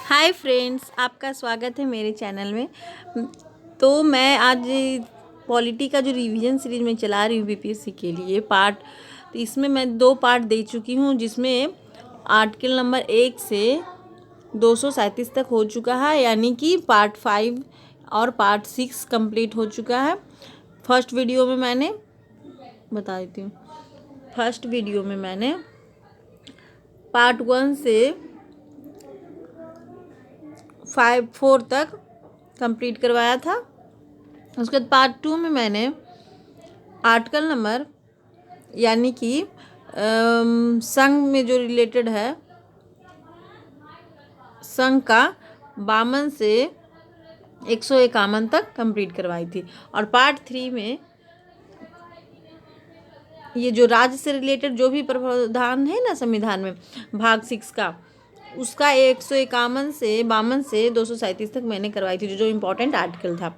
Hi friends, आपका स्वागत है मेरे चैनल में। तो मैं आज पॉलिटी का जो रिवीजन सीरीज में चला रही हूँ बीपीएससी के लिए पार्ट, तो इसमें मैं 2 पार्ट दे चुकी हूँ, जिसमें आर्टिकल नंबर 1 से 237 तक हो चुका है, यानी कि पार्ट 5 और पार्ट 6 कंप्लीट हो चुका है। फर्स्ट वीडियो में मैंने बता देती हूँ, फर्स्ट वीडियो में मैंने पार्ट 1 से 4 तक कंप्लीट करवाया था। उसके बाद पार्ट 2 में मैंने आर्टिकल नंबर यानी कि संघ में जो रिलेटेड है, संघ का 52 से 151 तक कंप्लीट करवाई थी। और पार्ट 3 में ये जो राज्य से रिलेटेड जो भी प्रावधान है ना संविधान में भाग 6 का, उसका 151 से 52 से 237 तक मैंने करवाई थी, जो इम्पोर्टेंट आर्टिकल था।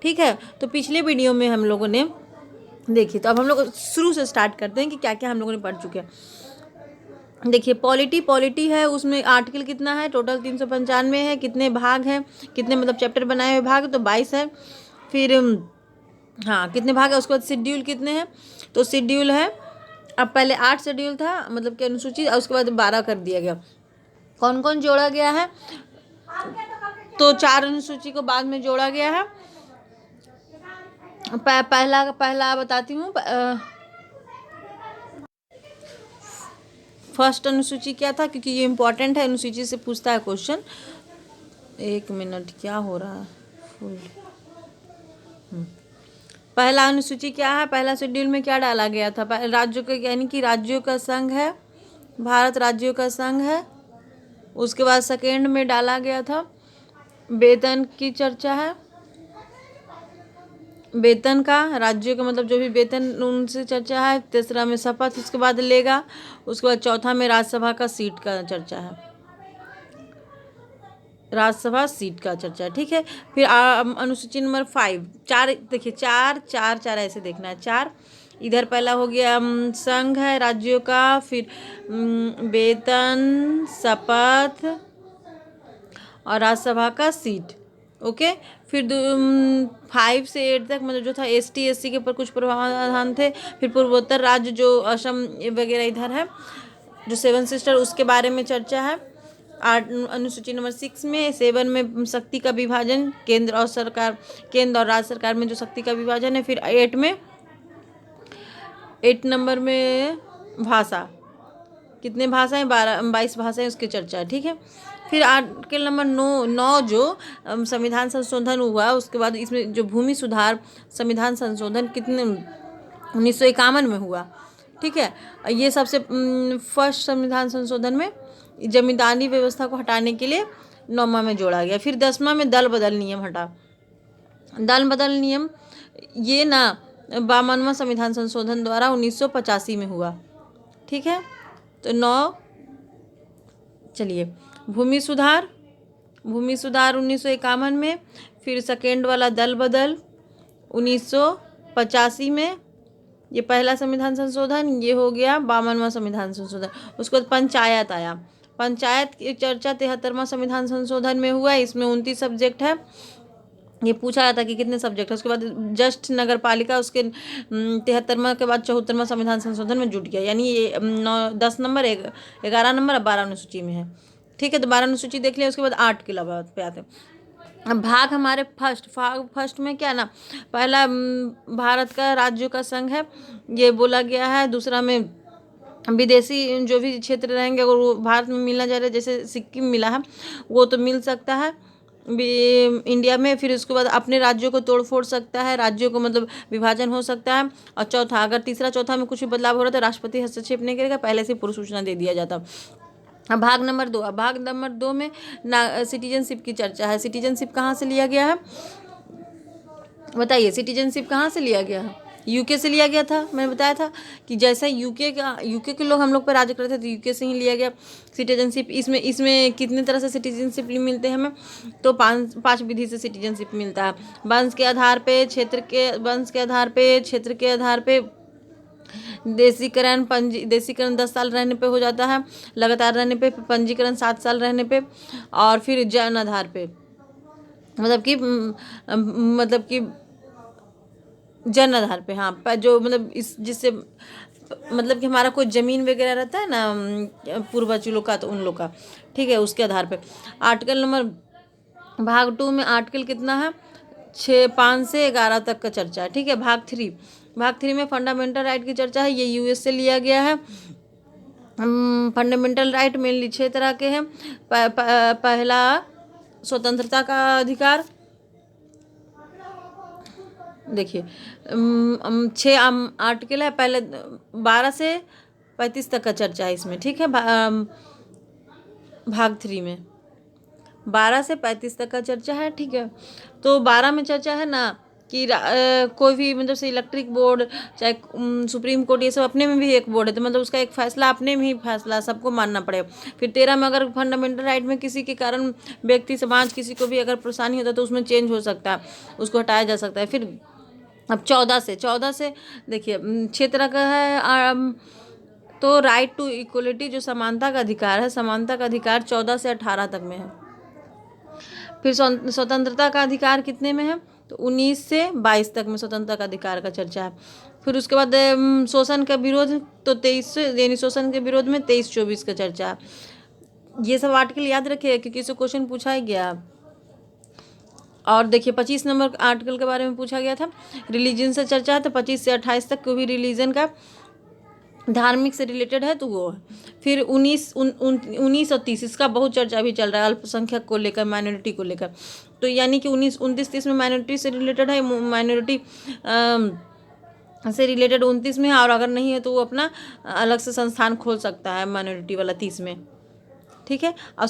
ठीक है, तो पिछले वीडियो में हम लोगों ने देखी, तो अब हम लोग शुरू से स्टार्ट करते हैं कि क्या क्या हम लोगों ने पढ़ चुके हैं। देखिए, पॉलिटी है, उसमें आर्टिकल कितना है, टोटल 395 है। कितने भाग हैं, कितने मतलब चैप्टर बनाए हुए भाग, तो 22 है। फिर हाँ, कितने भाग है, उसके बाद शेड्यूल कितने हैं, तो शेड्यूल है, अब पहले 8 शेड्यूल था मतलब कि अनुसूची, और उसके बाद 12 कर दिया गया। कौन कौन जोड़ा गया है, तो 4 अनुसूची को बाद में जोड़ा गया है। पहला बताती हूँ। फर्स्ट अनुसूची क्या था, क्योंकि ये इम्पोर्टेंट है, अनुसूची से पूछता है क्वेश्चन। 1 मिनट, क्या हो रहा है फुल। पहला अनुसूची क्या है, पहला शेड्यूल में क्या डाला गया था, राज्यों का यानी कि राज्यों का संघ है, भारत राज्यों का संघ है। उसके बाद सेकेंड में डाला गया था वेतन की चर्चा है, वेतन का, राज्यों का मतलब जो भी वेतन उनसे चर्चा है। तीसरा में शपथ उसके बाद लेगा। उसके बाद चौथा में राज्यसभा का सीट का चर्चा है, राज्यसभा सीट का चर्चा। ठीक है, फिर अनुसूची नंबर 5, 4 देखिए, 4 4 4 ऐसे देखना है। 4 इधर पहला हो गया संघ है राज्यों का, फिर वेतन, शपथ और राज्यसभा का सीट। ओके, फिर 5 से 8 तक मतलब जो था ST SC के ऊपर कुछ प्रावधान थे। फिर पूर्वोत्तर राज्य जो असम वगैरह इधर है, जो 7 सिस्टर, उसके बारे में चर्चा है। अनुसूची नंबर 6 में 7 में शक्ति का विभाजन, केंद्र और सरकार, केंद्र और राज्य सरकार में जो शक्ति का विभाजन है। फिर 8 नंबर में भाषा, कितने भाषाएं, 22 भाषाएं, उसकी चर्चा है। ठीक है, फिर आर्टिकल नंबर 9 जो संविधान संशोधन हुआ, उसके बाद इसमें जो भूमि सुधार संविधान संशोधन कितने 1951 में हुआ। ठीक है, ये सबसे फर्स्ट संविधान संशोधन में जमींदारी व्यवस्था को हटाने के लिए 9वां में जोड़ा गया। फिर 10वां में दल बदल नियम हटा, दल बदल नियम ये ना 52वां संविधान संशोधन द्वारा 1985 में हुआ। ठीक है, तो 9, चलिए, भूमि सुधार 1951 में। फिर सेकेंड वाला दल बदल 1985 में, ये पहला संविधान संशोधन, ये हो गया 52वां संविधान संशोधन। उसके बाद पंचायत आया, पंचायत की चर्चा 73वां संविधान संशोधन में हुआ। इसमें 29 सब्जेक्ट है, ये पूछा जाता कि कितने सब्जेक्ट है। उसके बाद जस्ट नगर पालिका, उसके 73वां के बाद 74वां संविधान संशोधन में जुट गया, यानी ये 10 नंबर 11 नंबर अब 12 अनुसूची में है। ठीक है, तो 12 अनुसूची देख लिया। उसके बाद 8 के बाद पे आते हैं। अब भाग हमारे फर्स्ट में क्या ना, पहला भारत का राज्यों का संघ है, ये बोला गया है। दूसरा में विदेशी जो भी क्षेत्र रहेंगे, अगर वो भारत में मिलना चाह रहे, जैसे सिक्किम मिला है, वो तो मिल सकता है इंडिया में। फिर उसके बाद अपने राज्यों को तोड़ फोड़ सकता है, राज्यों को मतलब विभाजन हो सकता है। और चौथा, अगर तीसरा चौथा में कुछ भी बदलाव हो रहा है तो राष्ट्रपति हस्तक्षेप नहीं करेगा, पहले से पूर्व सूचना दे दिया जाता। अब भाग नंबर 2 में सिटीजनशिप की चर्चा है। सिटीजनशिप कहाँ से लिया गया है, बताइए, सिटीजनशिप कहाँ से लिया गया है, यूके से लिया गया था। मैंने बताया था कि जैसा यूके के लोग हम लोग पर राज्य करते थे, तो यूके से ही लिया गया सिटीजनशिप। इसमें कितने तरह से सिटीजनशिप मिलते हैं हमें, तो 5 विधि से सिटीजनशिप मिलता है। वंश के आधार पे, क्षेत्र के आधार पे, देशीकरण 10 साल रहने पे हो जाता है, लगातार रहने पे, पंजीकरण 7 साल रहने पे, और फिर जन आधार पे, मतलब कि जन आधार पे, हाँ, जो मतलब इस जिससे मतलब कि हमारा कोई जमीन वगैरह रहता है ना पूर्वज लोग का, तो उन लोग का, ठीक है, उसके आधार पे। आर्टिकल नंबर भाग 2 में आर्टिकल कितना है, 5 से 11 तक का चर्चा है, ठीक है। भाग 3 में फंडामेंटल राइट की चर्चा है, ये यूएस से लिया गया है। फंडामेंटल राइट मेनली 6 तरह के हैं। पहला स्वतंत्रता का अधिकार, देखिए 6 आर्टिकल है, पहले 12 से 35 तक का चर्चा है इसमें, ठीक है। भाग 3 में 12 से 35 तक का चर्चा है, ठीक है। तो 12 में चर्चा है ना कि कोई भी मतलब से इलेक्ट्रिक बोर्ड, चाहे सुप्रीम कोर्ट, ये सब अपने में भी एक बोर्ड है, तो मतलब उसका एक फैसला अपने में ही फैसला सबको मानना पड़ेगा। फिर 13 में अगर फंडामेंटल राइट में किसी के कारण व्यक्ति, समाज, किसी को भी अगर परेशानी होता है तो उसमें चेंज हो सकता है, उसको हटाया जा सकता है। फिर अब 14 से देखिए 6 तरह का है। तो राइट टू इक्वलिटी, जो समानता का अधिकार है, समानता का अधिकार 14 से 18 तक में है। फिर स्वतंत्रता का अधिकार कितने में है, तो 19 से 22 तक में स्वतंत्रता का अधिकार का चर्चा है। फिर उसके बाद शोषण का विरोध, तो 23 यानी शोषण के विरोध में 23-24 का चर्चा है। ये सब आर्टिकल याद रखिए क्योंकि इससे क्वेश्चन पूछा ही गया। और देखिए 25 नंबर आर्टिकल के बारे में पूछा गया था, रिलीजन से चर्चा है, तो 25 से 28 तक कोई भी रिलीजन का धार्मिक से रिलेटेड है तो वो है। फिर 19 और 30 इसका बहुत चर्चा भी चल रहा है, अल्पसंख्यक को लेकर, माइनॉरिटी को लेकर। तो यानी कि 19, 29, 30 में माइनॉरिटी से रिलेटेड है, माइनॉरिटी से रिलेटेड 29 में है, और अगर नहीं है तो वो अपना अलग से संस्थान खोल सकता है माइनॉरिटी वाला 30 में, ठीक है। और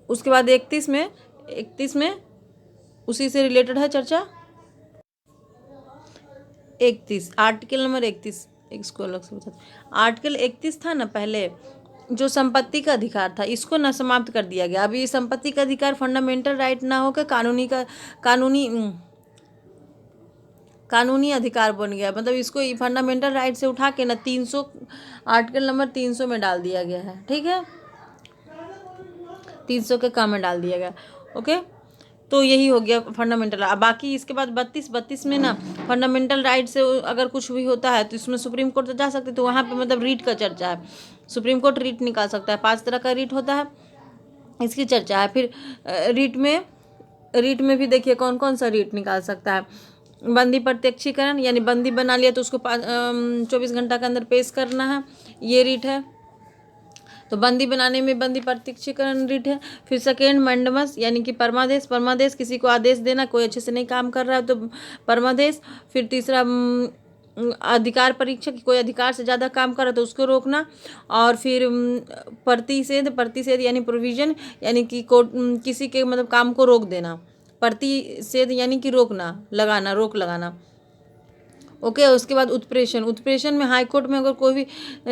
उसके बाद 31 में उसी से रिलेटेड है चर्चा। 31 आर्टिकल नंबर 31, इसको अलग से बता, आर्टिकल 31 था ना पहले, जो संपत्ति का अधिकार था, इसको ना समाप्त कर दिया गया। अभी संपत्ति का अधिकार फंडामेंटल राइट ना होकर कानूनी अधिकार बन गया, मतलब इसको फंडामेंटल राइट से उठा के ना 300 आर्टिकल नंबर 300 में डाल दिया गया है, ठीक है, 300 के काम में डाल दिया गया। ओके, तो यही हो गया फंडामेंटल। अब बाकी इसके बाद 32 में ना फंडामेंटल राइट से अगर कुछ भी होता है तो इसमें सुप्रीम कोर्ट तो जा सकते, तो वहाँ पे मतलब रीट का चर्चा है, सुप्रीम कोर्ट रीट निकाल सकता है, 5 तरह का रीट होता है, इसकी चर्चा है। फिर रीट में भी देखिए कौन कौन सा रीट निकाल सकता है। बंदी प्रत्यक्षीकरण, यानी बंदी बना लिया तो उसको 24 घंटा के अंदर पेश करना है, ये रीट है। तो बंदी बनाने में बंदी प्रत्यक्षीकरण रीट है। फिर सेकेंड मैंडमस, यानी कि परमादेश, किसी को आदेश देना, कोई अच्छे से नहीं काम कर रहा है तो परमादेश। फिर तीसरा अधिकार परीक्षा, कोई अधिकार से ज़्यादा काम कर रहा है तो उसको रोकना। और फिर प्रतिषेध यानी प्रोविजन, यानी कि किसी के मतलब काम को रोक देना। प्रतिषेध यानी कि रोक लगाना। ओके, उसके बाद उत्प्रेषण में हाई कोर्ट में अगर कोई भी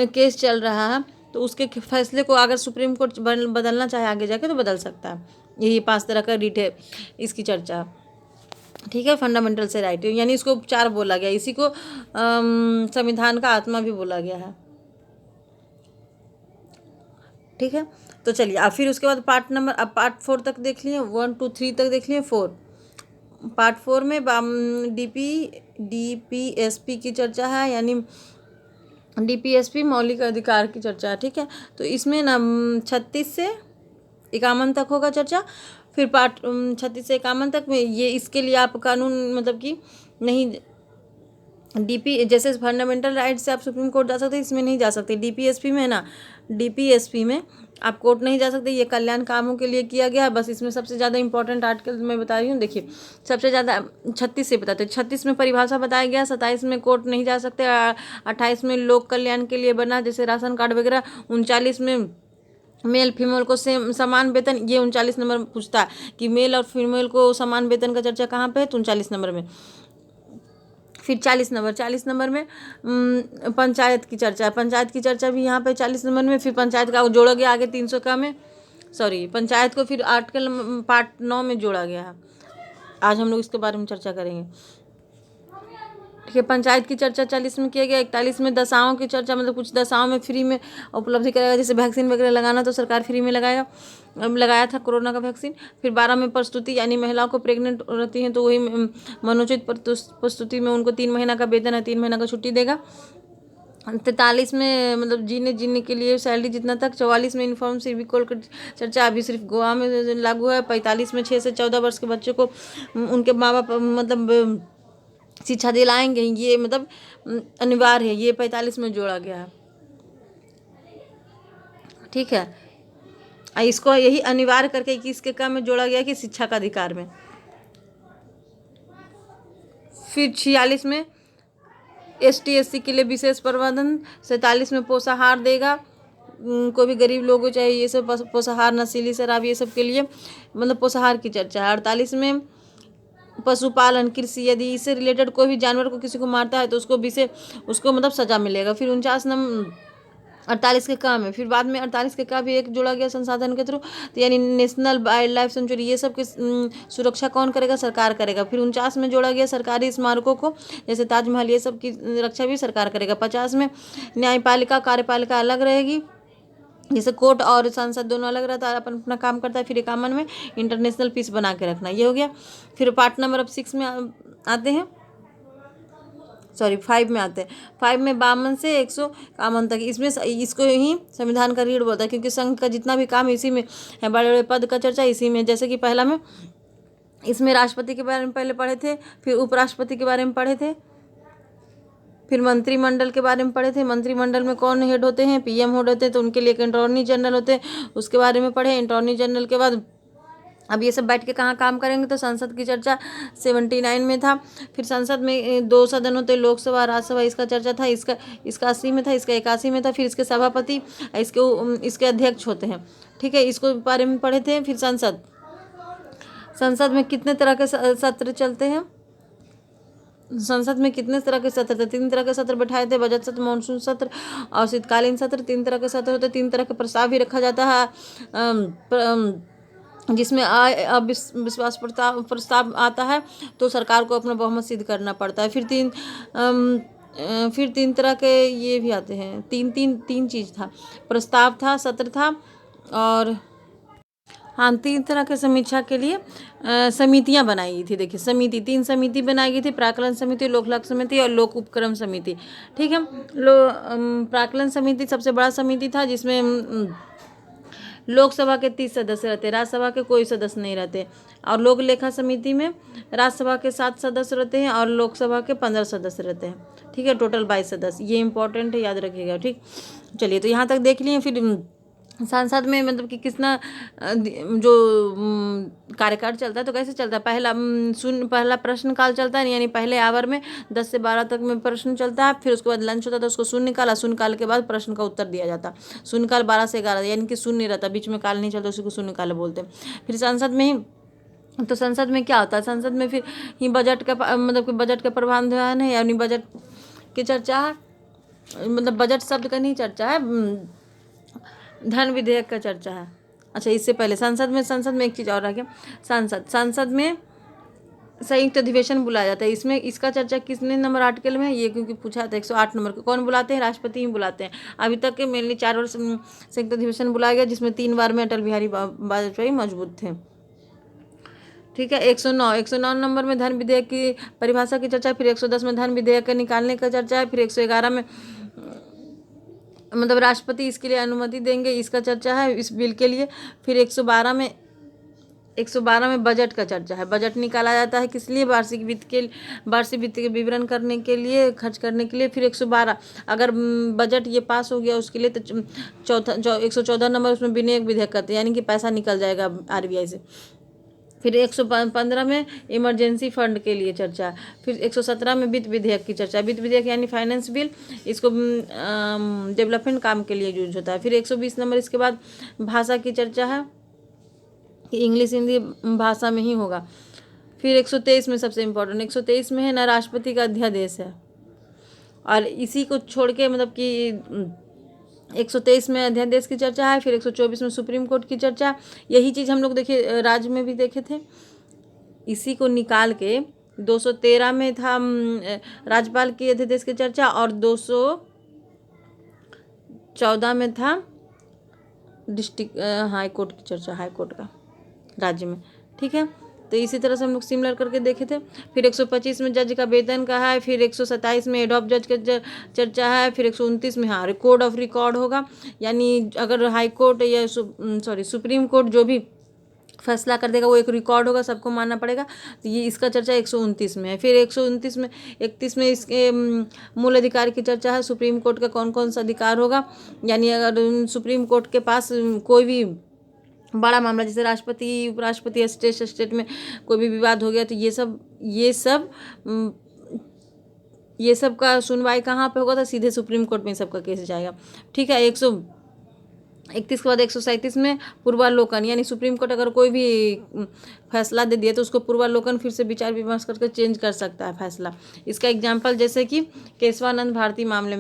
केस चल रहा है तो उसके फैसले को अगर सुप्रीम कोर्ट बदलना चाहे आगे जाके तो बदल सकता है। यही 5 तरह का रीट है, इसकी चर्चा, ठीक है। फंडामेंटल से राइट, यानी इसको 4 बोला गया, इसी को संविधान का आत्मा भी बोला गया है, ठीक है। तो चलिए अब फिर उसके बाद पार्ट 4 तक देख लिए, 1 2 3 तक देख लिए। पार्ट 4 में डीपीएसपी की चर्चा है, यानी डीपीएसपी मौलिक अधिकार की चर्चा है, ठीक है। तो इसमें ना 36 से 51 तक होगा चर्चा। फिर पार्ट 36 से 51 तक में ये इसके लिए आप कानून मतलब कि नहीं, जैसे फंडामेंटल राइट से आप सुप्रीम कोर्ट जा सकते, इसमें नहीं जा सकते। डीपीएसपी में ना, डीपीएसपी में आप कोर्ट नहीं जा सकते, ये कल्याण कामों के लिए किया गया है। बस इसमें सबसे ज़्यादा इंपॉर्टेंट आर्टिकल मैं बता रही हूँ, देखिए सबसे ज़्यादा 36 से बताते हैं। 36 में परिभाषा बताया गया, 27 में कोर्ट नहीं जा सकते, 28 में लोक कल्याण के लिए बना जैसे राशन कार्ड वगैरह, 39 में मेल फीमेल को समान वेतन, ये 39 नंबर पूछता है कि मेल और फीमेल को समान वेतन का चर्चा कहाँ पे है, तो 39 नंबर में। फिर 40 नंबर में पंचायत की चर्चा भी यहाँ पे 40 नंबर में। फिर पंचायत का जोड़ा गया आगे 300 का में, पंचायत को फिर आर्टिकल पार्ट 9 में जोड़ा गया है। आज हम लोग इसके बारे में चर्चा करेंगे। ठीक है। पंचायत की चर्चा 40 में किया गया। 41 में दशाओं की चर्चा, मतलब कुछ दशाओं में फ्री में उपलब्धि कराएगा, जैसे वैक्सीन वगैरह लगाना तो सरकार फ्री में लगाएगा, लगाया था कोरोना का वैक्सीन। फिर 12 में प्रस्तुति, यानी महिलाओं को प्रेग्नेंट रहती हैं तो वही मनोचित प्रस्तुति में उनको 3 महीना का वेतन है, 3 महीना का छुट्टी देगा। 43 में मतलब जीने के लिए सैलरी जितना तक। 44 में यूनिफॉर्म सिविक कोड की चर्चा अभी सिर्फ गोवा में लागू है। 45 में 6 से 14 वर्ष के बच्चों को उनके माँ बाप मतलब शिक्षा दिलाएंगे, ये मतलब अनिवार्य है, ये 45 में जोड़ा गया है। ठीक है, इसको यही अनिवार्य करके 21 के काम में जोड़ा गया कि शिक्षा का अधिकार में। फिर 46 में ST/SC के लिए विशेष प्रबंधन। 47 में पोषाहार देगा, कोई भी गरीब लोगों चाहे ये सब पोषाहार, नशीली शराब ये सब के लिए मतलब पोषाहार की चर्चा है। 48 में पशुपालन कृषि, यदि इससे रिलेटेड कोई भी जानवर को किसी को मारता है तो उसको मतलब सजा मिलेगा। फिर 49 नंबर 48 के काम है। फिर बाद में 48 के का भी एक जोड़ा गया संसाधन के थ्रू, तो यानी नेशनल वाइल्ड लाइफ सेंचुरी, ये सब की सुरक्षा कौन करेगा? सरकार करेगा। फिर 49 में जोड़ा गया सरकारी स्मारकों को, जैसे ताजमहल, ये सब की रक्षा भी सरकार करेगा। 50 में न्यायपालिका कार्यपालिका अलग रहेगी, जैसे कोर्ट और संसद दोनों अलग रहता है, अपन अपना काम करता है। फिर 51 में इंटरनेशनल पीस बना के रखना, ये हो गया। फिर पार्ट नंबर 6 में आते हैं, 5 में आते हैं। 5 में 52 से 151 तक, इसमें इसको ही संविधान का रीढ़ बोलता है, क्योंकि संघ का जितना भी काम इसी में है, बड़े बड़े पद का चर्चा इसी में। जैसे कि पहला में इसमें राष्ट्रपति के बारे में पहले पढ़े थे, फिर उपराष्ट्रपति के बारे में पढ़े थे, फिर मंत्रिमंडल के बारे में पढ़े थे। मंत्रिमंडल में कौन हेड होते हैं? PM हेड होते हैं, तो उनके लिए एक अटॉर्नी जनरल होते हैं, उसके बारे में पढ़े। अटॉर्नी जनरल के बाद अब ये सब बैठ के कहाँ काम करेंगे? तो संसद की चर्चा 79 में था। फिर संसद में 2 सदन होते हैं, लोकसभा राज्यसभा, इसका चर्चा था। इसका 80 में था, इसका 81 में था। फिर इसके सभापति, इसके अध्यक्ष होते हैं। ठीक है, इसको बारे में पढ़े थे। फिर संसद में कितने तरह के सत्र चलते हैं? संसद में कितने तरह के सत्र थे? 3 तरह के सत्र बैठाए थे, बजट सत्र, मानसून सत्र और शीतकालीन सत्र। 3 तरह के सत्र होते, 3 तरह के प्रस्ताव भी रखा जाता है, जिसमें अविश्वास प्रस्ताव आता है तो सरकार को अपना बहुमत सिद्ध करना पड़ता है। फिर 3 तरह के ये भी आते हैं, तीन चीज़ था, प्रस्ताव था, सत्र था, और हाँ 3 तरह के समीक्षा के लिए समितियां बनाई गई थी। देखिए 3 समिति बनाई गई थी, प्राक्कलन समिति, लोकलाक समिति और लोक उपक्रम समिति। ठीक है, प्राक्कलन समिति सबसे बड़ा समिति था, जिसमें लोकसभा के 30 सदस्य रहते, राज्यसभा के कोई सदस्य नहीं रहते। और लोक लेखा समिति में राज्यसभा के 7 सदस्य रहते हैं और लोकसभा के 15 सदस्य रहते हैं। ठीक है, टोटल 22 सदस्य, ये इंपॉर्टेंट है, याद रखिएगा। ठीक, चलिए तो यहाँ तक देख लिए। फिर संसद में मतलब कि कितना जो कार्यकाल चलता है तो कैसे चलता है? पहला प्रश्नकाल चलता है, यानी पहले आवर में 10 से 12 तक में प्रश्न चलता है। फिर उसके बाद लंच होता है, तो उसको शून्यकाल, शून्यकाल के बाद प्रश्न का उत्तर दिया जाता है। शून्यकाल 12 से 11, यानी कि शून्य रहता, बीच में काल नहीं चलता, उसी को शून्यकाल बोलते हैं। फिर संसद में क्या होता है? संसद में फिर ही बजट का मतलब कि बजट का प्रावधान है, यानी बजट की चर्चा है, मतलब बजट शब्द का नहीं चर्चा है, धन विधेयक का चर्चा है। अच्छा, इससे पहले संसद में एक चीज़ और रह गया, संसद में संयुक्त अधिवेशन बुलाया जाता है। इसका चर्चा कितने नंबर आर्टिकल में है? ये क्योंकि पूछा था 108 नंबर को। कौन बुलाते हैं? राष्ट्रपति ही बुलाते हैं। अभी तक के मेनली 4 बार संयुक्त अधिवेशन बुलाया गया, जिसमें 3 बार में अटल बिहारी वाजपेयी मौजूद थे। ठीक है, 109 नंबर में धन विधेयक की परिभाषा की चर्चा। फिर 110 में धन विधेयक के निकालने का चर्चा है। फिर 111 में मतलब राष्ट्रपति इसके लिए अनुमति देंगे, इसका चर्चा है इस बिल के लिए। फिर 112 में बजट का चर्चा है। बजट निकाला जाता है किस लिए? वार्षिक वित्त के विवरण करने के लिए, खर्च करने के लिए। फिर 112 अगर बजट ये पास हो गया उसके लिए, तो 114 नंबर उसमें विनियोग विधेयक करते हैं, यानी कि पैसा निकल जाएगा RBI से। फिर 115 में इमरजेंसी फंड के लिए चर्चा। फिर 117 में वित्त विधेयक की चर्चा। वित्त विधेयक यानी फाइनेंस बिल, इसको डेवलपमेंट काम के लिए यूज होता है। फिर 120 नंबर इसके बाद भाषा की चर्चा है कि इंग्लिश हिंदी भाषा में ही होगा। फिर 123 में सबसे इम्पोर्टेंट 123 में है ना, राष्ट्रपति का अध्यादेश है। और इसी को छोड़ के मतलब कि 123 में अध्यादेश की चर्चा है। फिर 124 में सुप्रीम कोर्ट की चर्चा। यही चीज़ हम लोग देखिए राज्य में भी देखे थे। इसी को निकाल के 213 में था राज्यपाल की अध्यादेश की चर्चा, और 214 में था डिस्ट्रिक्ट हाई कोर्ट की चर्चा, हाई कोर्ट का राज्य में। ठीक है, तो इसी तरह से हम लोग सिमिलर करके देखे थे। फिर 125 में जज का वेतन का है, फिर 127 में हेड ऑफ जज का चर्चा है, फिर 129 में हाँ कोड ऑफ रिकॉर्ड होगा, यानी अगर हाई कोर्ट या सुप्रीम कोर्ट जो भी फैसला कर देगा वो एक रिकॉर्ड होगा, सबको मानना पड़ेगा। तो ये इसका चर्चा 129 में है। फिर 129 में 31 में इसके मूल अधिकार की चर्चा है, सुप्रीम कोर्ट का कौन कौन सा अधिकार होगा, यानी अगर सुप्रीम कोर्ट के पास कोई भी बड़ा मामला जैसे राष्ट्रपति उपराष्ट्रपति स्टेट में कोई भी विवाद हो गया, तो ये सब का सुनवाई कहाँ पे होगा, तो सीधे सुप्रीम कोर्ट में सबका केस जाएगा। ठीक है, 131 के बाद 137 में पूर्वालोकन, यानी सुप्रीम कोर्ट अगर कोई भी फैसला दे दिया तो उसको पूर्वालोकन फिर से विचार विमर्श करके चेंज कर सकता है फैसला। इसका एग्जाम्पल जैसे कि केशवानंद भारती मामले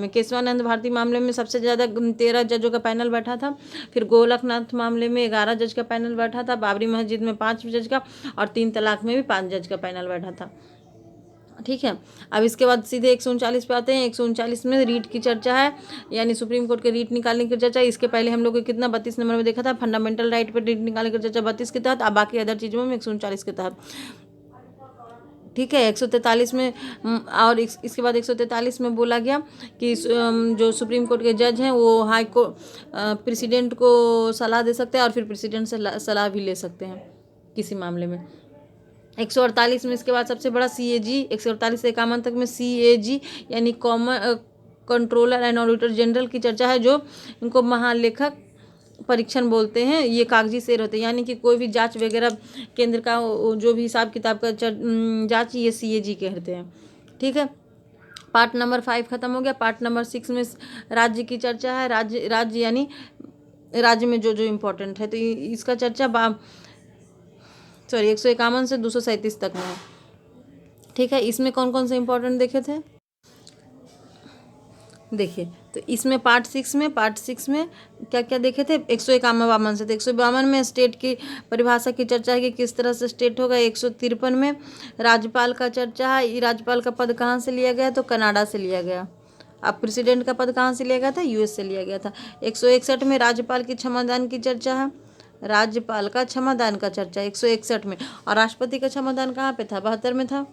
में सबसे ज़्यादा 13 जजों का पैनल बैठा था। फिर गोलकनाथ मामले में 11 जज का पैनल बैठा था। बाबरी मस्जिद में 5 जज का, और 3 तलाक में भी 5 जज का पैनल बैठा था। ठीक है, अब इसके बाद सीधे 139 पे आते हैं। 139 में रीट की चर्चा है, यानी सुप्रीम कोर्ट के रीट निकालने की चर्चा। इसके पहले हम लोग को कितना 32 नंबर में देखा था, फंडामेंटल राइट पे रीट निकालने की चर्चा 32 के तहत, अब बाकी अदर चीज़ों में 139 के तहत। ठीक है, 143 में और इसके बाद 143 में बोला गया कि जो सुप्रीम कोर्ट के जज हैं वो हाई कोर्ट प्रेसिडेंट को सलाह दे सकते हैं, और फिर प्रेसिडेंट से सलाह भी ले सकते हैं किसी मामले में। 148 में इसके बाद सबसे बड़ा CAG, 148 से 51 तक में CAG यानी common controller and auditor general की चर्चा है, जो इनको महालेखक परीक्षण बोलते हैं। ये कागजी शेर होते हैं, यानी कि कोई भी जांच वगैरह केंद्र का जो भी हिसाब किताब का जांच, ये CAG कहते हैं। ठीक है, पार्ट नंबर 5 खत्म हो गया। पार्ट नंबर 6 में राज्य की चर्चा है। राज्य यानी राज्य में जो जो इम्पोर्टेंट है, तो इसका चर्चा 151 से 237 तक में है। ठीक है, इसमें कौन कौन से इम्पोर्टेंट देखे थे देखिए, तो इसमें पार्ट 6 में क्या क्या देखे थे। 151 से 152 में स्टेट की परिभाषा की चर्चा है कि किस तरह से स्टेट होगा। 153 में राज्यपाल का चर्चा है। राज्यपाल का पद कहाँ से लिया गया, तो कनाडा से लिया गया। अब प्रेसिडेंट का पद कहाँ से लिया गया था, US से लिया गया था। 161 में राज्यपाल की क्षमादान की चर्चा है, राज्यपाल का क्षमादान का चर्चा 161 में। और राष्ट्रपति का क्षमादान कहाँ पे था, 72 में था।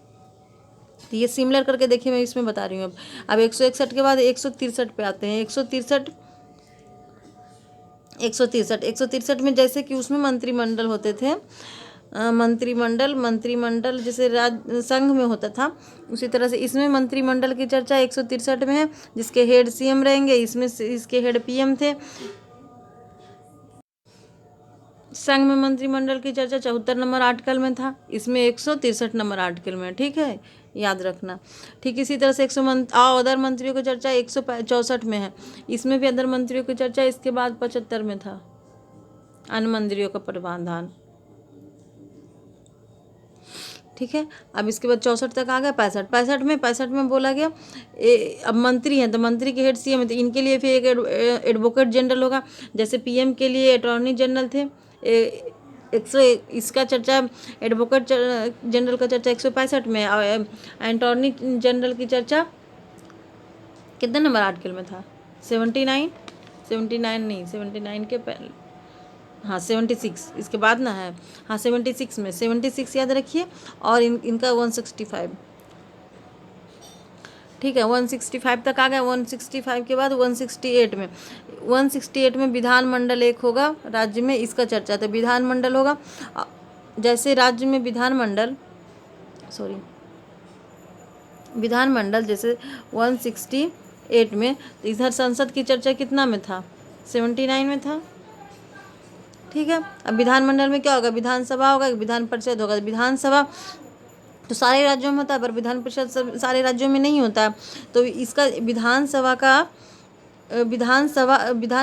तो ये सिमिलर करके देखिए, मैं इसमें बता रही हूँ। अब 161 के बाद 163 पे आते हैं। 163 में जैसे कि उसमें मंत्रिमंडल होते थे, मंत्रिमंडल जैसे संघ में होता था, उसी तरह से इसमें मंत्रिमंडल की चर्चा 163 में है, जिसके हेड CM रहेंगे। इसमें इसके हेड PM थे। संघ में मंत्रिमंडल की चर्चा 74 नंबर आर्टिकल में था, इसमें 163 नंबर आर्टिकल में। ठीक है, याद रखना। ठीक इसी तरह से अदर मंत्रियों की चर्चा 164 में है, इसमें भी अदर मंत्रियों की चर्चा। इसके बाद 75 में था अन्य मंत्रियों का प्रावधान। ठीक है, अब इसके बाद 64 तक आ गया। 65 में बोला गया अब मंत्री हैं तो मंत्री के हेड CM है, तो इनके लिए फिर एक एडवोकेट जनरल होगा। जैसे PM के लिए अटॉर्नी जनरल थे। इसका चर्चा एडवोकेट जनरल का चर्चा 165 में, और अटॉर्नी जनरल की चर्चा कितने नंबर आर्टिकल में था, 79 नहीं, 79 के पहले, हाँ 76 इसके बाद ना है, हाँ 76 में, 76 याद रखिए। और इनका 165। ठीक है, 165 तक आ गया। 165 के बाद 168 में विधानमंडल एक होगा राज्य में, इसका चर्चा था। विधानमंडल होगा जैसे राज्य में विधानमंडल जैसे 168 में, तो इधर संसद की चर्चा कितना में था, 79 में था। ठीक है, अब विधानमंडल में क्या होगा, विधानसभा होगा, विधान परिषद होगा। विधानसभा तो सारे राज्यों में होता है, पर विधान परिषद सारे राज्यों में नहीं होता। तो इसका विधान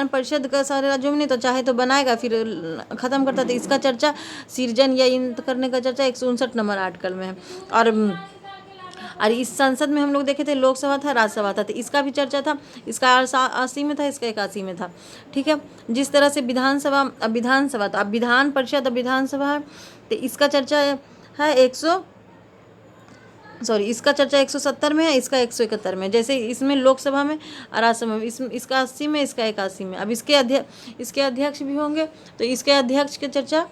परिषद का सारे राज्यों में नहीं, तो चाहे तो बनाएगा फिर ख़त्म करता। तो इसका चर्चा सृजन या करने का चर्चा 159 नंबर आर्टिकल में है। और इस संसद में हम लोग देखे थे लोकसभा था, राज्यसभा था, तो इसका भी चर्चा था। इसका 80 में था, इसका 81 में था। ठीक है, जिस तरह से विधानसभा तो अब विधान परिषद, अब विधानसभा है, तो इसका चर्चा है सॉरी, इसका चर्चा 170 में है, इसका 171 में। जैसे इसमें लोकसभा में और राज्यसभा में इसका 80 में, इसका 81 में। अब इसके अध्यक्ष भी होंगे, तो इसके अध्यक्ष की चर्चा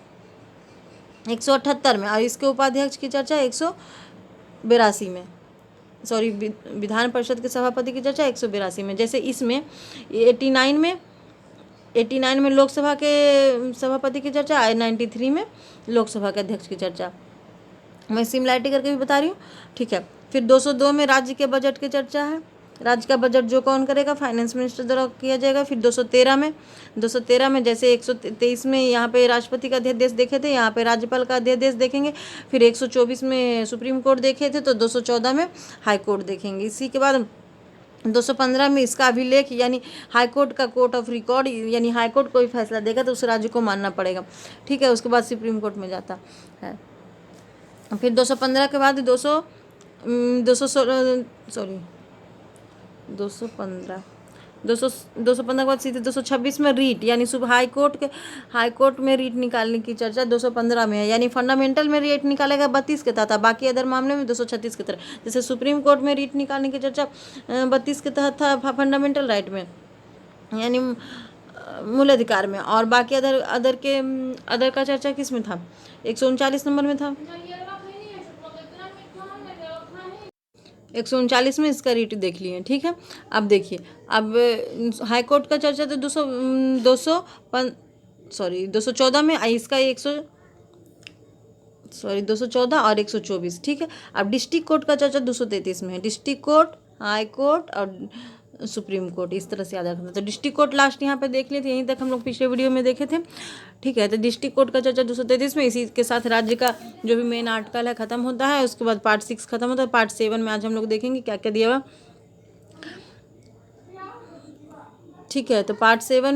178 में और इसके उपाध्यक्ष की चर्चा 182 में। सॉरी, विधान परिषद के सभापति की चर्चा 182 में। जैसे इसमें 89 में लोकसभा के सभापति की चर्चा, 93 में लोकसभा के अध्यक्ष की चर्चा। मैं सिमिलैरिटी करके भी बता रही हूँ, ठीक है। फिर 202 में राज्य के बजट की चर्चा है। राज्य का बजट जो कौन करेगा, फाइनेंस मिनिस्टर द्वारा किया जाएगा। फिर 213 में जैसे 123 में यहाँ पे राष्ट्रपति का अध्यादेश देखे थे, यहाँ पे राज्यपाल का अध्यादेश देखेंगे। फिर 124 में सुप्रीम कोर्ट देखे थे, तो 214 में हाई कोर्ट देखेंगे। इसी के बाद 215 में इसका अभिलेख यानी हाईकोर्ट का कोर्ट ऑफ रिकॉर्ड, यानी हाईकोर्ट कोई फैसला देगा तो उस राज्य को मानना पड़ेगा, ठीक है। उसके बाद सुप्रीम कोर्ट में जाता है। फिर 215 के बाद 215 के बाद सीधे 226 में रीट, यानी सुबह हाईकोर्ट में रीट निकालने की चर्चा 215 में है। यानी फंडामेंटल में रीट निकालेगा 32 के तहत, बाकी अदर मामले में 236 के तहत। जैसे सुप्रीम कोर्ट में रीट निकालने की चर्चा 32 के तहत था फंडामेंटल राइट में, यानी मूल अधिकार में। और बाकी अदर का चर्चा किस में था, 139 नंबर में था। 139 में इसका रीट देख लिए, ठीक है। अब देखिए, अब हाई कोर्ट का चर्चा तो 214 में, इसका 214 और 124, ठीक है। अब डिस्ट्रिक्ट कोर्ट का चर्चा 233 में है। डिस्ट्रिक्ट कोर्ट, हाई कोर्ट और सुप्रीम कोर्ट, इस तरह से याद रखना। तो डिस्ट्रिक्ट कोर्ट लास्ट यहाँ पे देख लिए थे, यहीं तक हम लोग पिछले वीडियो में देखे थे, ठीक है। तो डिस्ट्रिक्ट कोर्ट का चर्चा 233 में। इसी के साथ राज्य का जो भी मेन आर्टिकल है खत्म होता है। उसके बाद पार्ट 6 खत्म होता है। पार्ट 7 में आज हम लोग देखेंगे क्या क्या दिया हुआ, ठीक है। तो पार्ट 7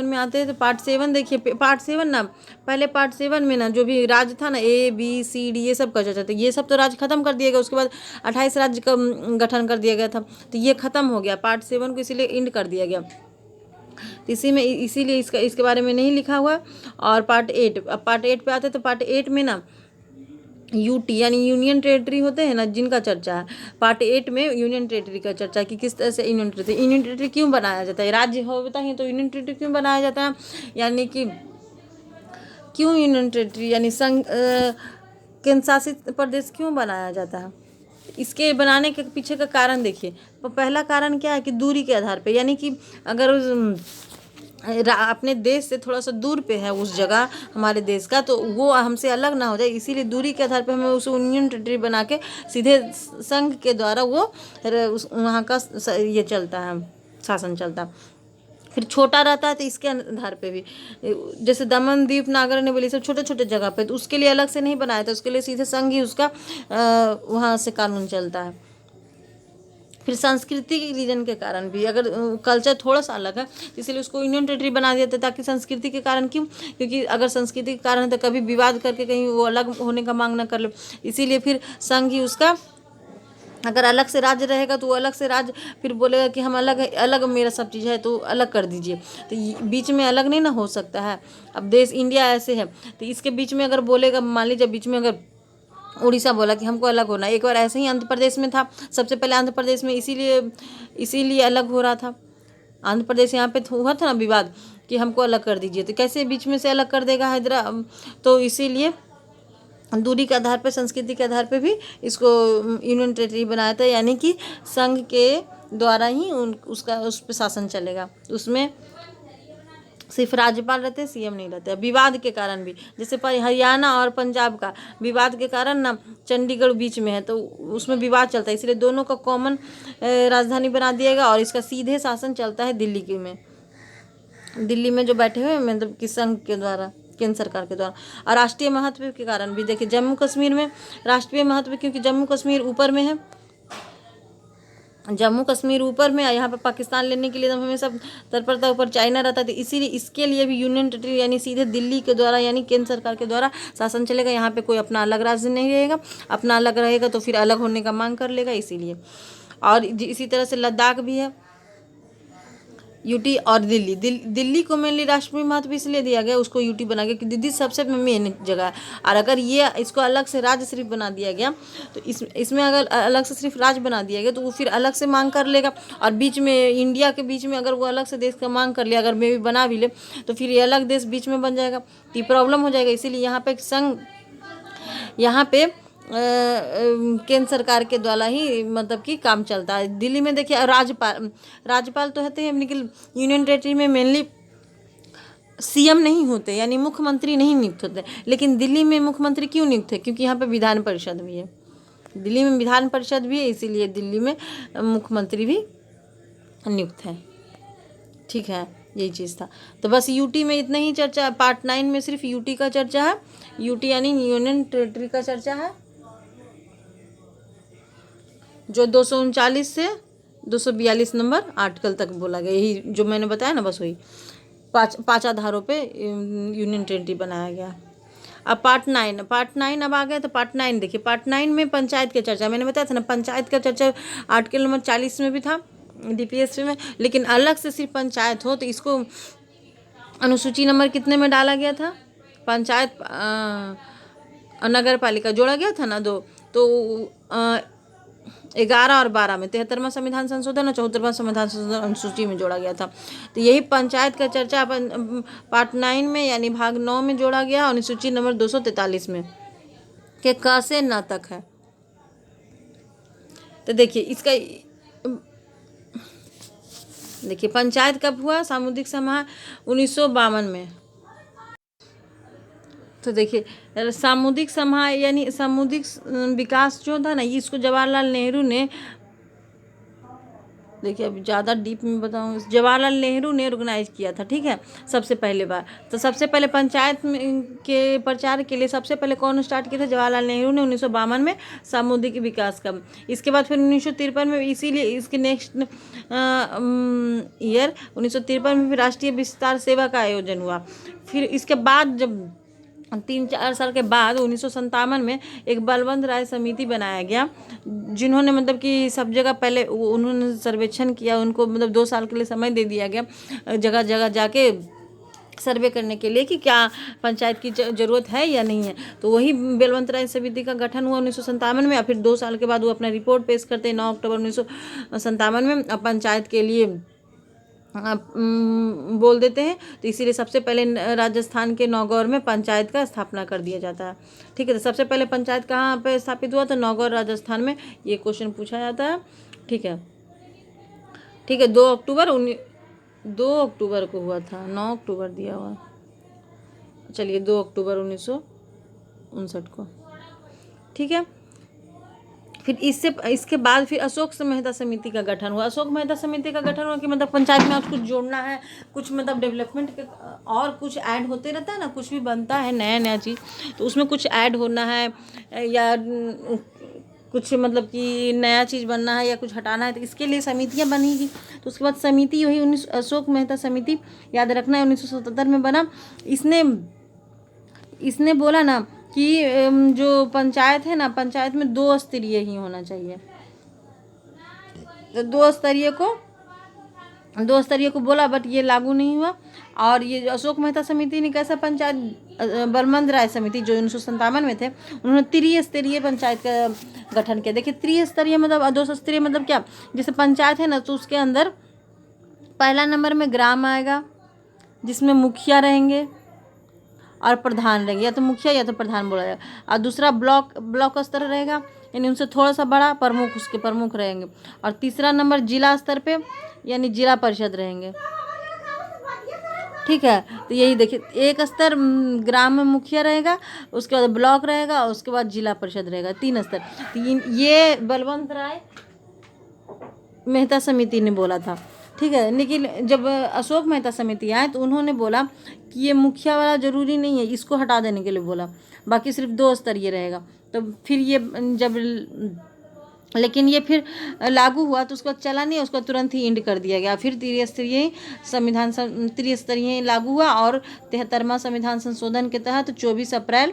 में आते हैं। तो पार्ट 7 देखिए, पार्ट 7 ना, पहले पार्ट 7 में ना जो भी राज्य था ना, ABCD ये सब का चर्चा था। ये सब तो राज्य खत्म कर दिया गया। उसके बाद 28 राज्य का गठन कर दिया गया था, तो ये खत्म हो गया। पार्ट 7 को इसीलिए एंड कर दिया गया, इसीलिए इसके बारे में नहीं लिखा हुआ। और पार्ट 8, अब पार्ट 8 पे आते हैं। तो पार्ट 8 में ना यूटी यानी यूनियन टेरिटरी होते हैं ना, जिनका चर्चा है। पार्ट 8 में यूनियन टेरिटरी का चर्चा है कि किस तरह से यूनियन टेरिटरी क्यों बनाया जाता है। राज्य होता है तो यूनियन टेरिटरी क्यों बनाया जाता है, यानी कि क्यों यूनियन टेरिटरी यानी संघ केंद्र शासित प्रदेश क्यों बनाया जाता है। इसके बनाने के पीछे का कारण देखिए। तो पहला कारण क्या है कि दूरी के आधार पे, यानी कि अगर अपने देश से थोड़ा सा दूर पे है उस जगह हमारे देश का, तो वो हमसे अलग ना हो जाए, इसीलिए दूरी के आधार पे हमें उस यूनियन टेरिटरी बना के सीधे संघ के द्वारा वो वहाँ का ये चलता है, शासन चलता है। फिर छोटा रहता है तो इसके आधार पे भी, जैसे दमन, दीप, नागर ने बोली सब छोटे छोटे जगह पे, तो उसके लिए अलग से नहीं बनाया था, उसके लिए सीधे संघ ही उसका वहाँ से कानून चलता है। फिर संस्कृति के रीजन के कारण भी, अगर कल्चर थोड़ा सा अलग है इसलिए उसको यूनियन टेरिटरी बना दिया था, ताकि संस्कृति के कारण, क्यों, क्योंकि अगर संस्कृति के कारण है तो कभी विवाद करके कहीं वो अलग होने का मांग ना कर ले, इसीलिए फिर संघ ही उसका, अगर अलग से राज्य रहेगा तो वो अलग से राज्य फिर बोलेगा कि हम अलग मेरा सब चीज़ है तो अलग कर दीजिए, तो बीच में अलग नहीं ना हो सकता है। अब देश इंडिया ऐसे है, तो इसके बीच में अगर बोलेगा, मान लीजिए बीच में अगर उड़ीसा बोला कि हमको अलग होना, एक बार ऐसे ही आंध्र प्रदेश में था, सबसे पहले आंध्र प्रदेश में इसीलिए अलग हो रहा था। आंध्र प्रदेश यहाँ पे हुआ था ना विवाद कि हमको अलग कर दीजिए, तो कैसे बीच में से अलग कर देगा हैदराबाद, तो इसीलिए दूरी के आधार पर, संस्कृति के आधार पर भी इसको यूनियन टेरिटरी बनाया था, यानी कि संघ के द्वारा ही उस पर शासन चलेगा। उसमें सिर्फ राज्यपाल रहते, CM नहीं रहते। विवाद के कारण भी, जैसे हरियाणा और पंजाब का विवाद के कारण ना चंडीगढ़ बीच में है, तो उसमें विवाद चलता है, इसलिए दोनों का कॉमन राजधानी बना दिएगा और इसका सीधे शासन चलता है दिल्ली में जो बैठे हुए मतलब कि संघ के द्वारा, केंद्र सरकार के द्वारा। और राष्ट्रीय महत्व के कारण भी देखिए, जम्मू कश्मीर में राष्ट्रीय महत्व, क्योंकि जम्मू कश्मीर ऊपर में है, जम्मू कश्मीर ऊपर में, यहाँ पे पाकिस्तान लेने के लिए हमेशा तत्परता ऊपर चाइना रहता था, इसीलिए इसके लिए भी यूनियन टेरिटरी यानी सीधे दिल्ली के द्वारा यानी केंद्र सरकार के द्वारा शासन चलेगा। यहाँ पे कोई अपना अलग राज्य नहीं रहेगा, अपना अलग रहेगा तो फिर अलग होने का मांग कर लेगा, इसीलिए। और इसी तरह से लद्दाख भी है, यूटी और दिल्ली को मेनली राष्ट्रीय महत्व इसलिए दिया गया, उसको यूटी बना गया कि दिल्ली सबसे मेन जगह है। और अगर ये इसको अलग से राज्य सिर्फ बना दिया गया तो इसमें अगर अलग से सिर्फ राज्य बना दिया गया तो वो फिर अलग से मांग कर लेगा, और बीच में इंडिया के बीच में अगर वो अलग से देश का मांग कर ले, अगर मे भी बना भी ले, तो फिर ये अलग देश बीच में बन जाएगा, तो ये प्रॉब्लम हो जाएगा। इसीलिए यहाँ पे केंद्र सरकार के द्वारा ही मतलब कि काम चलता है। दिल्ली में देखिए राज्यपाल तो होते हैं, लेकिन यूनियन टेरिटरी में मेनली सीएम नहीं होते, यानी मुख्यमंत्री नहीं नियुक्त होते। लेकिन दिल्ली में मुख्यमंत्री क्यों नियुक्त है? क्योंकि यहाँ पे विधान परिषद भी है, दिल्ली में विधान परिषद भी है, इसीलिए दिल्ली में मुख्यमंत्री भी नियुक्त है। ठीक है, यही चीज़ था। तो बस यूटी में इतना ही चर्चा, पार्ट 9 में सिर्फ यूटी का चर्चा है, यूटी यानी यूनियन टेरिटरी का चर्चा है, जो 239 से 242 नंबर आर्टिकल तक बोला गया। यही जो मैंने बताया ना, बस वही पाँच आधारों पे यूनियन टेरिटरी बनाया गया। अब पार्ट 9 अब आ गया। तो पार्ट 9 देखिए, पार्ट 9 में पंचायत की चर्चा, मैंने बताया था ना, पंचायत का चर्चा आर्टिकल नंबर 40 में भी था डीपीएसपी में, लेकिन अलग से सिर्फ पंचायत हो तो इसको अनुसूची नंबर कितने में डाला गया था? पंचायत नगर पालिका जोड़ा गया था ना, 2, तो 11 और 12 में 73वां संविधान संशोधन और 74वां संविधान संशोधन अनुसूची में जोड़ा गया था। तो यही पंचायत का चर्चा पार्ट 9 में यानी भाग 9 में जोड़ा गया, अनुसूची नंबर 243 में के क से न तक है। तो देखिए पंचायत कब हुआ? सामुदायिक समाज 1952 में। तो देखिए सामुदायिक समाज यानी सामुदायिक विकास जो था ना, इसको जवाहरलाल नेहरू ने, देखिए अभी ज़्यादा डीप में बताऊँ, जवाहरलाल नेहरू ने ऑर्गेनाइज किया था। ठीक है, सबसे पहले बार। तो सबसे पहले पंचायत के प्रचार के लिए सबसे पहले कौन स्टार्ट किया था? जवाहरलाल नेहरू ने 1952 में सामुदायिक विकास का। इसके बाद फिर 1953 में, इसीलिए इसके नेक्स्ट ईयर 1953 में फिर राष्ट्रीय विस्तार सेवा का आयोजन हुआ। फिर इसके बाद जब 3-4 साल के बाद 1957 में एक बलवंत राय समिति बनाया गया, जिन्होंने मतलब कि सब जगह पहले उन्होंने सर्वेक्षण किया, उनको मतलब 2 साल के लिए समय दे दिया गया जगह जगह जाके सर्वे करने के लिए कि क्या पंचायत की ज़रूरत है या नहीं है। तो वही बलवंत राय समिति का गठन हुआ 1957 में, और फिर 2 साल के बाद वो अपना रिपोर्ट पेश करते हैं 9 अक्टूबर 1957 में, पंचायत के लिए बोल देते हैं। तो इसीलिए सबसे पहले राजस्थान के नौगौर में पंचायत का स्थापना कर दिया जाता है। ठीक है, तो सबसे पहले पंचायत कहाँ पे स्थापित हुआ? तो नौगौर राजस्थान में। ये क्वेश्चन पूछा जाता है। ठीक है, 2 अक्टूबर को हुआ था, 9 अक्टूबर दिया हुआ, चलिए 2 अक्टूबर 1959 को। ठीक है, फिर इसके बाद फिर अशोक मेहता समिति का गठन हुआ। अशोक मेहता समिति का गठन हुआ कि मतलब पंचायत में आज कुछ जोड़ना है, कुछ मतलब डेवलपमेंट के और कुछ ऐड होते रहता है ना, कुछ भी बनता है नया चीज़, तो उसमें कुछ ऐड होना है या कुछ मतलब कि नया चीज़ बनना है या कुछ हटाना है, तो इसके लिए समितियाँ बनेगी। तो उसके बाद समिति वही अशोक मेहता समिति, याद रखना है, 1977 में बना। इसने बोला ना कि जो पंचायत है ना, पंचायत में 2 स्तरीय ही होना चाहिए। तो 2 स्तरीय को बोला, बट ये लागू नहीं हुआ। और ये जो अशोक मेहता समिति ने कैसा पंचायत, बलवंत राय समिति जो 1957 में थे, उन्होंने त्रिस्तरीय पंचायत का गठन किया। देखिए त्रिस्तरीय मतलब 2 स्तरीय मतलब क्या? जैसे पंचायत है ना, तो उसके अंदर पहला नंबर में ग्राम आएगा, जिसमें मुखिया रहेंगे और प्रधान रहेंगे, या तो मुखिया या तो प्रधान बोला जाएगा। और दूसरा ब्लॉक स्तर रहेगा, यानी उनसे थोड़ा सा बड़ा प्रमुख, उसके प्रमुख रहेंगे। और तीसरा नंबर जिला स्तर पे यानी जिला परिषद रहेंगे। ठीक है, तो यही देखिए, एक स्तर ग्राम में मुखिया रहेगा, उसके बाद ब्लॉक रहेगा, और उसके बाद जिला परिषद रहेगा, 3 स्तर। ये बलवंत राय मेहता समिति ने बोला था। ठीक है, लेकिन जब अशोक मेहता समिति आए तो उन्होंने बोला कि ये मुखिया वाला ज़रूरी नहीं है, इसको हटा देने के लिए बोला, बाकी सिर्फ 2 स्तरीय रहेगा। तो फिर ये लेकिन ये फिर लागू हुआ तो उसको चला नहीं, उसको तुरंत ही इंड कर दिया गया। फिर त्रिस्तरीय लागू हुआ, और 73वां संविधान संशोधन के तहत 24 अप्रैल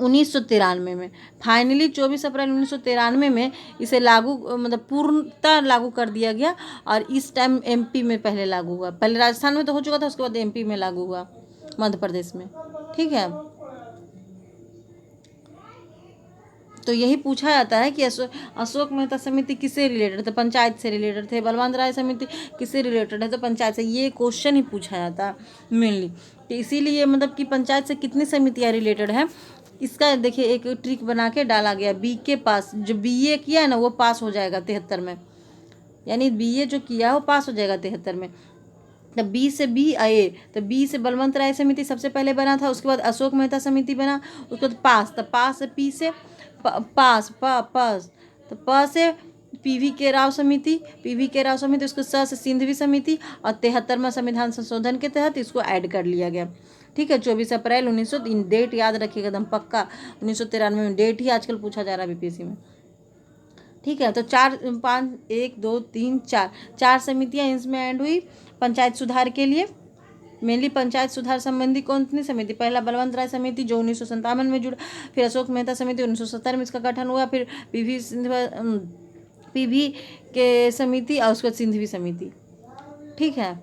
1993 में। फाइनली 24 अप्रैल 1993 में इसे लागू मतलब पूर्णतः लागू कर दिया गया, और इस टाइम एमपी में पहले लागू हुआ। पहले राजस्थान में तो हो चुका था, उसके बाद एमपी में लागू हुआ, मध्य प्रदेश में। ठीक है, तो यही पूछा जाता है कि अशोक मेहता समिति किससे रिलेटेड थे? पंचायत से रिलेटेड थे। बलवंत राय समिति किससे रिलेटेड है? तो पंचायत से। ये क्वेश्चन ही पूछा जाता है मेनली। तो इसीलिए मतलब कि पंचायत से कितनी समितियाँ रिलेटेड है, इसका देखिए एक ट्रिक बना के डाला गया। बी के पास जो बीए किया है ना, वो पास हो जाएगा 73 में, यानी बीए जो किया वो पास हो जाएगा 73 में। तो बी से बी आए, तो बी से बलवंत राय समिति सबसे पहले बना था, उसके बाद अशोक मेहता समिति बना, उसके बाद पास, तो पास से पी से पास पास, तो प से पीवी के राव समिति, पीवी के राव समिति, उसके स से सिंधवी समिति, और 73वां संविधान संशोधन के तहत इसको ऐड कर लिया गया। ठीक है, 24 अप्रैल 1903, डेट याद रखिएगा एकदम पक्का, 1993 में डेट ही आजकल पूछा जा रहा है बीपीएससी में। ठीक है, तो 4 समितियाँ इसमें ऐड हुई पंचायत सुधार के लिए। मेनली पंचायत सुधार संबंधी कौन सी समिति? पहला बलवंत राय समिति जो 1957 में जुड़ा, फिर अशोक मेहता समिति 1970 में इसका गठन हुआ, फिर पीवी के समिति, और उसके बाद सिंधवी समिति। ठीक है,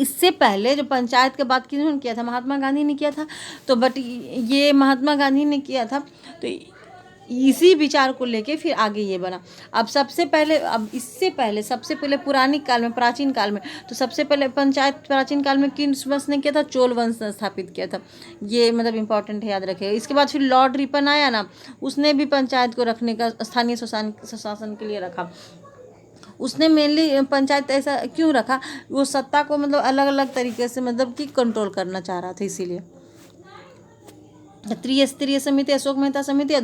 इससे पहले जो पंचायत के बात किन्होंने किया था? महात्मा गांधी ने किया था। तो बट ये महात्मा गांधी ने किया था, तो इसी विचार को लेके फिर आगे ये बना। अब इससे पहले सबसे पहले पुरानी काल में, प्राचीन काल में, तो सबसे पहले पंचायत प्राचीन काल में किन वंश ने किया था? चोल वंश ने स्थापित किया था। ये मतलब इंपॉर्टेंट है, याद रखिएगा। इसके बाद फिर लॉर्ड रिपन आया ना, उसने भी पंचायत को रखने का, स्थानीय शासन के लिए रखा। उसने मेनली पंचायत ऐसा क्यों रखा? वो सत्ता को मतलब अलग अलग तरीके से मतलब कि कंट्रोल करना चाह रहा था, इसीलिए। त्रिस्तरीय समिति अशोक मेहता समिति, और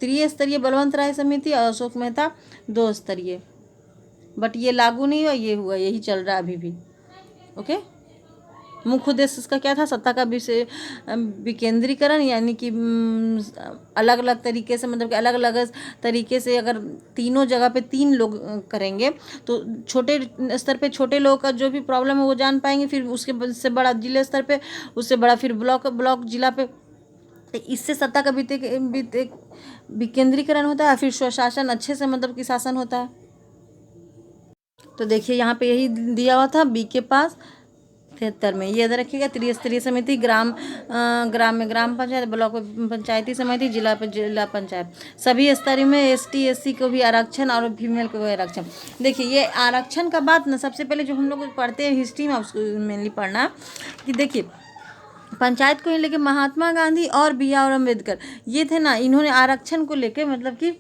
त्रिस्तरीय बलवंत राय समिति, और अशोक मेहता 2 स्तरीय। बट ये लागू नहीं हुआ, ये हुआ, यही चल रहा है अभी भी। ओके, मुख्य उद्देश्य इसका क्या था? सत्ता का विकेंद्रीकरण, यानी कि अलग अलग तरीके से, मतलब कि अलग अलग तरीके से अगर तीनों जगह पे 3 लोग करेंगे तो छोटे स्तर पे छोटे लोगों का जो भी प्रॉब्लम है वो जान पाएंगे, फिर उसके से बड़ा जिले स्तर पे, उससे बड़ा फिर ब्लॉक जिला पे। तो इससे सत्ता का विकेंद्रीकरण होता है, फिर स्वशासन अच्छे से मतलब कि शासन होता है। तो देखिए यहाँ पे यही दिया हुआ था बी के पास 73 में। ये याद रखिएगा। त्रिस्तरीय समिति ग्राम में ग्राम पंचायत, ब्लॉक में पंचायती समिति, जिला पे जिला पंचायत। सभी स्तर में एसटी एससी को भी आरक्षण और फीमेल को भी आरक्षण। देखिए ये आरक्षण का बात ना, सबसे पहले जो हम लोग पढ़ते हैं हिस्ट्री में, उसको मेनली पढ़ना कि देखिए पंचायत को लेके महात्मा गांधी और BR अम्बेडकर ये थे ना, इन्होंने आरक्षण को लेके मतलब कि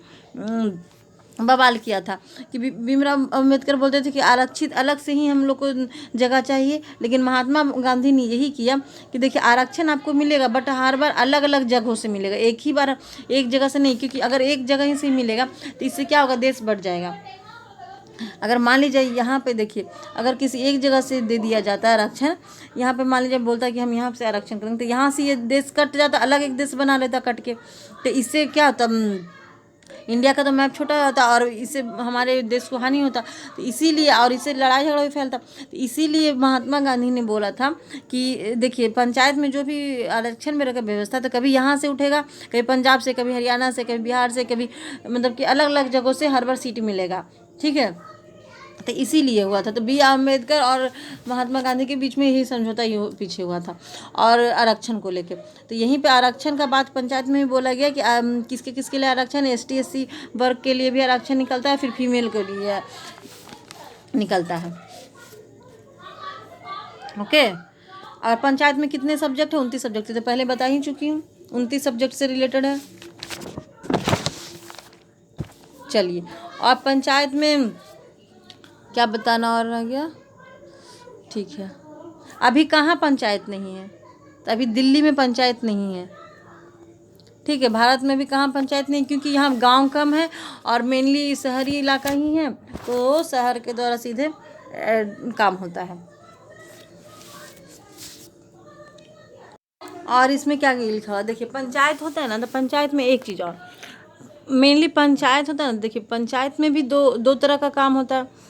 बवाल किया था कि भीमराव अम्बेडकर बोलते थे कि आरक्षित अलग से ही हम लोग को जगह चाहिए, लेकिन महात्मा गांधी ने यही किया कि देखिए आरक्षण आपको मिलेगा, बट हर बार अलग अलग जगहों से मिलेगा, एक ही बार एक जगह से नहीं। क्योंकि अगर एक जगह ही से मिलेगा तो इससे क्या होगा? देश बढ़ जाएगा। अगर मान लीजिए यहाँ पे देखिए, अगर किसी एक जगह से दे दिया जाता है आरक्षण, यहाँ पे मान लीजिए बोलता है कि हम यहाँ से आरक्षण करेंगे, तो यहाँ से ये देश कट जाता, अलग एक देश बना लेता कट के। तो इससे क्या होता? इंडिया का तो मैप छोटा होता और इससे हमारे देश को हानि होता। तो इसीलिए, और इससे लड़ाई झगड़ा भी फैलता। तो इसीलिए महात्मा गांधी ने बोला था कि देखिए पंचायत में जो भी आरक्षण में रखा व्यवस्था, तो कभी यहाँ से उठेगा, कभी पंजाब से, कभी हरियाणा से, कभी बिहार से, कभी मतलब कि अलग अलग जगहों से हर बार सीट मिलेगा। ठीक है, तो इसीलिए हुआ था। तो BR अम्बेडकर और महात्मा गांधी के बीच में यही समझौता पीछे हुआ था, और आरक्षण को लेके। तो यहीं पे आरक्षण का बात पंचायत में भी बोला गया कि किसके किसके लिए आरक्षण? ST SC वर्ग के लिए भी आरक्षण निकलता है, फिर फीमेल के लिए निकलता है। ओके, और पंचायत में कितने सब्जेक्ट है? 29 सब्जेक्ट। तो पहले बता ही चुकी हूँ, 29 सब्जेक्ट से रिलेटेड है। चलिए, और पंचायत में क्या बताना और रह गया? ठीक है, अभी कहाँ पंचायत नहीं है? तो अभी दिल्ली में पंचायत नहीं है। ठीक है, भारत में भी कहाँ पंचायत नहीं, क्योंकि यहाँ गांव कम है और मेनली शहरी इलाका ही है, तो शहर के द्वारा सीधे काम होता है। और इसमें क्या लिखा हुआ देखिए, पंचायत होता है ना, तो पंचायत में एक चीज़ और मेनली पंचायत होता है ना, देखिए पंचायत में भी दो तरह का काम होता है।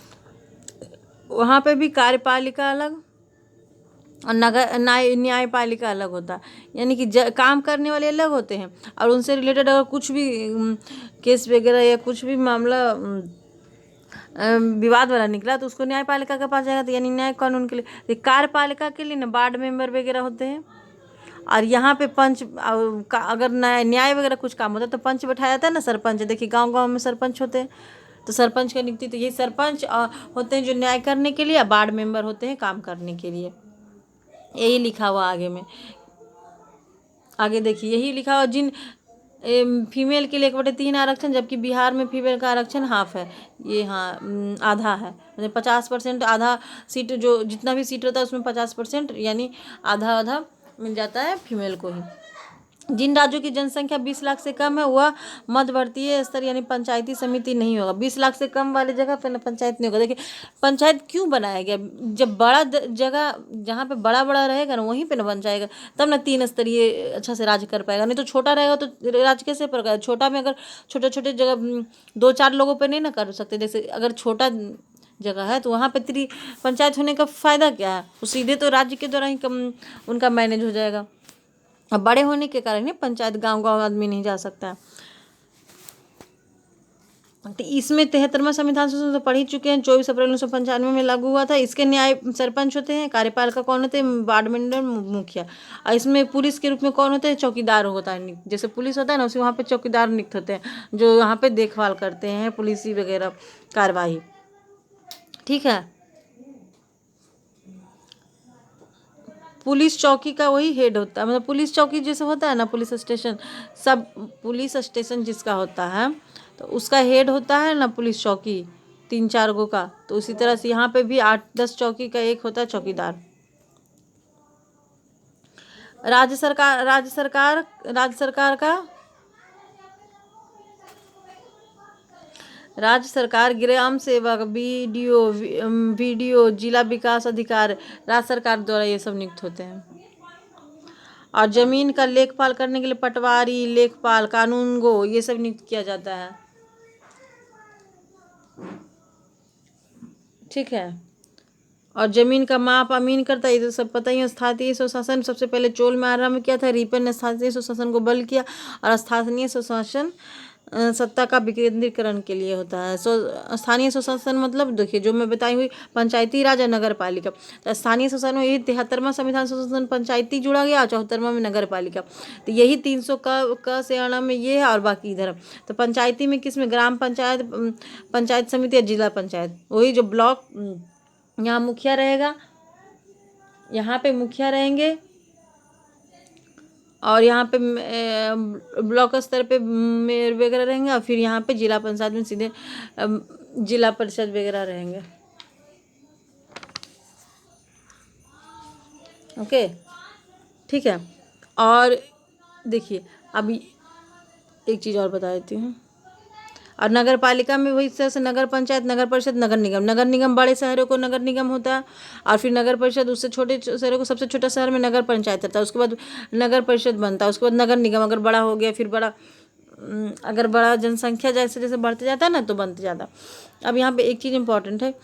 वहाँ पे भी कार्यपालिका अलग और न्यायपालिका अलग होता है। यानी कि काम करने वाले अलग होते हैं, और उनसे रिलेटेड अगर कुछ भी केस वगैरह या कुछ भी मामला विवाद वाला निकला तो उसको न्यायपालिका के पास जाएगा। तो यानी न्याय कानून के लिए। तो कार्यपालिका के लिए ना वार्ड मेंबर वगैरह होते हैं, और यहाँ पे पंच अगर न्याय वगैरह कुछ काम होता है तो पंच बैठाया जाता है ना, सरपंच। देखिए गांव गांव में सरपंच होते हैं, तो सरपंच का नियुक्ति तो यही सरपंच होते हैं जो न्याय करने के लिए, वार्ड मेंबर होते हैं काम करने के लिए। यही लिखा हुआ आगे में। आगे देखिए यही लिखा हुआ, जिन फीमेल के लिए 1/3 आरक्षण, जबकि बिहार में फीमेल का आरक्षण हाफ है। ये हाँ आधा है, मतलब 50%, आधा सीट, जो जितना भी सीट रहता है उसमें 50%, यानी आधा आधा मिल जाता है फीमेल को ही। जिन राज्यों की जनसंख्या 20 लाख से कम है वह मध्यवर्तीय स्तर यानी पंचायती समिति नहीं होगा। 20 लाख से कम वाली जगह पे ना पंचायत नहीं होगा। देखिए पंचायत क्यों बनाया गया, जब बड़ा जगह जहाँ पे बड़ा बड़ा रहेगा ना वहीं पे ना बन जाएगा, तब ना 3 स्तरीय अच्छा से राज्य कर पाएगा। नहीं तो छोटा रहेगा तो राज्य कैसे करेगा। छोटा में अगर छोटे छोटे जगह 2-4 लोगों पर नहीं ना कर सकते। जैसे अगर छोटा जगह है तो वहाँ पे पंचायत होने का फ़ायदा क्या है, वो सीधे तो राज्य के द्वारा ही उनका मैनेज हो जाएगा। अब बड़े होने के कारण पंचायत गांव गांव आदमी नहीं जा सकता है। तो इसमें 73वां संविधान संशोधन तो पढ़ ही चुके हैं, 24 अप्रैल 1995 में लागू हुआ था। इसके न्याय सरपंच होते हैं, कार्यपालिका कौन होते हैं, वार्ड मेंबर मुखिया। और इसमें पुलिस के रूप में कौन होते हैं, चौकीदार होता है। जैसे पुलिस होता है ना उसी वहाँ पे चौकीदार नियुक्त होते हैं, जो यहाँ पे देखभाल करते हैं पुलिस वगैरह कार्यवाही। ठीक है, पुलिस चौकी का वही हेड होता है, मतलब पुलिस चौकी जैसे होता है ना पुलिस स्टेशन, सब पुलिस स्टेशन जिसका होता है तो उसका हेड होता है ना पुलिस चौकी 3-4 गो का। तो उसी तरह से यहाँ पे भी 8-10 चौकी का एक होता है चौकीदार। राज्य सरकार ग्राम सेवक, बीडीओ, जिला विकास अधिकारी राज्य सरकार द्वारा ये सब नियुक्त होते हैं। और जमीन का लेखपाल करने के लिए पटवारी, लेखपाल, कानूनगो ये सब नियुक्त किया जाता है। ठीक है, और जमीन का माप अमीन करता है, ये तो सब पता ही है। स्थानीय स्वशासन सबसे पहले चोल में आरंभ किया था। रिपन ने स्थानीय स्वशासन को बल किया, और स्थानीय स्वशासन सत्ता का विकेंद्रीकरण के लिए होता है। स्थानीय स्वशासन मतलब देखिए जो मैं बताई हुई पंचायती राज और नगर पालिका। तो स्थानीय स्वशासन में यही 73वां संविधान संशोधन पंचायती जुड़ा गया, और 74वां में नगर पालिका। तो यही 300 का से अणा में ये है, और बाकी इधर। तो पंचायती में किस में, ग्राम पंचायत, पंचायत समिति या जिला पंचायत। वही जो ब्लॉक, यहाँ मुखिया रहेगा, यहाँ पे मुखिया रहेंगे, और यहाँ पे ब्लॉक स्तर पे मेयर वगैरह रहेंगे, और फिर यहाँ पे जिला पंचायत में सीधे जिला परिषद वगैरह रहेंगे। ओके, ठीक है। और देखिए अभी एक चीज़ और बता देती हूँ। और नगर पालिका में वही तरह से नगर पंचायत, नगर परिषद, नगर निगम। नगर निगम बड़े शहरों को नगर निगम होता है, और फिर नगर परिषद उससे छोटे शहरों को, सबसे छोटा शहर में नगर पंचायत रहता है, उसके बाद नगर परिषद बनता है, उसके बाद नगर निगम। अगर बड़ा हो गया फिर अगर बड़ा जनसंख्या जैसे जैसे बढ़ते जाता है ना तो बनते जाता। अब यहाँ पे एक चीज़ इंपॉर्टेंट है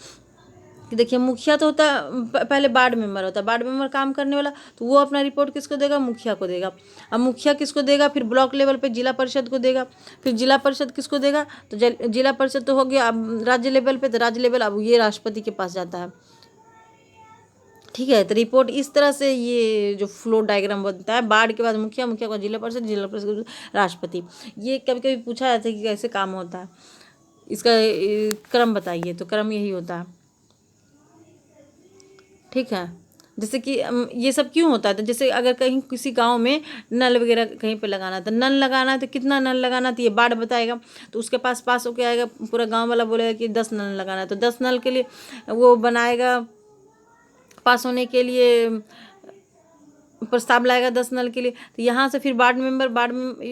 कि देखिए मुखिया तो होता है, पहले वार्ड मेंबर होता है, वार्ड मेंबर काम करने वाला, तो वो अपना रिपोर्ट किसको देगा, मुखिया को देगा। अब मुखिया किसको देगा, फिर ब्लॉक लेवल पे जिला परिषद को देगा, फिर जिला परिषद किसको देगा, तो जिला परिषद तो हो गया। अब राज्य लेवल पे, तो राज्य लेवल अब ये राष्ट्रपति के पास जाता है। ठीक है, तो रिपोर्ट इस तरह से ये जो फ्लो डायग्राम बनता है, वार्ड के बाद मुखिया, मुखिया को जिला परिषद, जिला परिषद राष्ट्रपति। ये कभी कभी पूछा जाता है कि कैसे काम होता है, इसका क्रम बताइए, तो क्रम यही होता है। ठीक है, जैसे कि ये सब क्यों होता है, तो जैसे अगर कहीं किसी गांव में नल वगैरह कहीं पे लगाना है, तो नल लगाना है तो कितना नल लगाना है, तो ये वार्ड बताएगा। तो उसके पास होके आएगा, पूरा गांव वाला बोलेगा कि 10 नल लगाना है, तो 10 नल के लिए वो बनाएगा, पास होने के लिए प्रस्ताव लाएगा 10 नल के लिए। तो यहाँ से फिर वार्ड में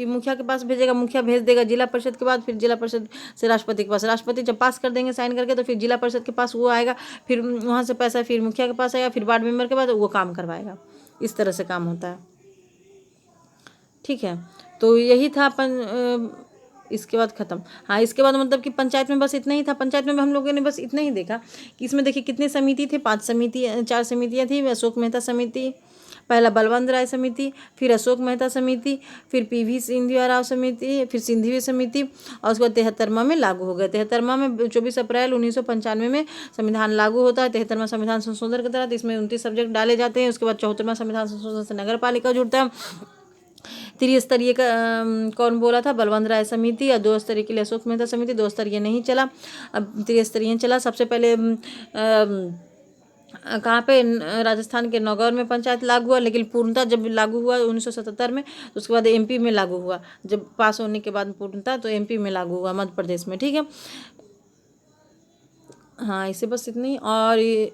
मुखिया के पास भेजेगा, मुखिया भेज देगा जिला परिषद के बाद, फिर जिला परिषद से राष्ट्रपति के पास, राष्ट्रपति जब पास कर देंगे साइन करके, तो फिर जिला परिषद के पास वो आएगा, फिर वहाँ से पैसा फिर मुखिया के पास आएगा, फिर वार्ड मेंबर के बाद वो काम करवाएगा। इस तरह से काम होता है। ठीक है, तो यही था अपन इसके बाद ख़त्म। हाँ, इसके बाद मतलब कि पंचायत में बस इतना ही था। पंचायत में हम लोगों ने बस इतना ही देखा कि इसमें देखिए कितने समिति थे, 5 समिति 4 समितियाँ थी। अशोक मेहता समिति, पहला बलवंत राय समिति, फिर अशोक मेहता समिति, फिर पीवी सिंधिया राव समिति, फिर सिंधिया समिति, और उसके बाद 73वां में लागू हो गया। 73वां में 24 अप्रैल 1995 में संविधान लागू होता है। 73वां संविधान संशोधन के तहत इसमें 29 सब्जेक्ट डाले जाते हैं। उसके बाद 74वां संविधान संशोधन से नगर पालिका जुड़ता है। त्रिस्तरीय का कौन बोला था? बलवंत राय समिति। और 2 स्तरीय के लिए अशोक मेहता समिति। 2 स्तरीय नहीं चला, अब त्रिस्तरीय चला। सबसे पहले कहाँ पे? राजस्थान के नौगौर में पंचायत लागू हुआ, लेकिन पूर्णतः जब लागू हुआ 1977 में, तो उसके बाद एमपी में लागू हुआ। जब पास होने के बाद पूर्णतः तो एमपी में लागू हुआ, मध्य प्रदेश में। ठीक है, हाँ, इसे बस इतनी। और ये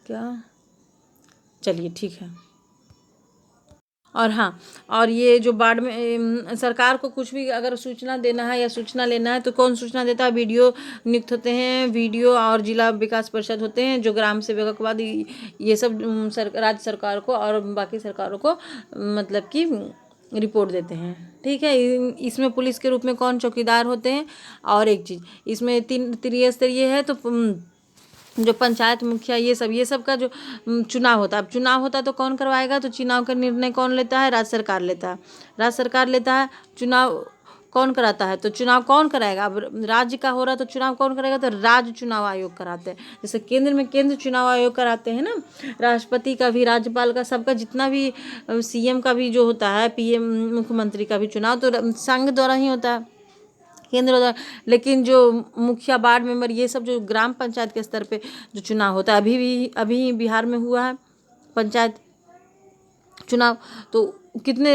क्या, चलिए ठीक है। और हाँ, और ये जो बाढ़ में सरकार को कुछ भी अगर सूचना देना है या सूचना लेना है तो कौन सूचना देता है? वीडियो नियुक्त होते हैं, वीडियो और जिला विकास परिषद होते हैं, जो ग्राम सेवक के बाद ये सब राज्य सरकार को और बाकी सरकारों को मतलब कि रिपोर्ट देते हैं। ठीक है, इसमें पुलिस के रूप में कौन चौकीदार होते हैं? और एक चीज़, इसमें 3 त्रिस्तरीय है, तो जो पंचायत मुखिया ये सब का जो चुनाव होता है। अब चुनाव होता है तो कौन करवाएगा? तो चुनाव का निर्णय कौन लेता है? राज्य सरकार लेता है। राज्य सरकार लेता है। चुनाव कौन कराता है? तो चुनाव कौन कराएगा? अब राज्य का हो रहा है तो चुनाव कौन कराएगा? तो राज्य चुनाव आयोग कराते हैं। जैसे केंद्र में केंद्र चुनाव आयोग कराते हैं ना, राष्ट्रपति का भी, राज्यपाल का, सबका जितना भी सीएम का भी जो होता है, पीएम मुख्यमंत्री का भी चुनाव तो संघ द्वारा ही होता है, केंद्र द्वारा। लेकिन जो मुखिया, वार्ड मेंबर, ये सब जो ग्राम पंचायत के स्तर पे जो चुनाव होता है, अभी बिहार में हुआ है पंचायत चुनाव। तो कितने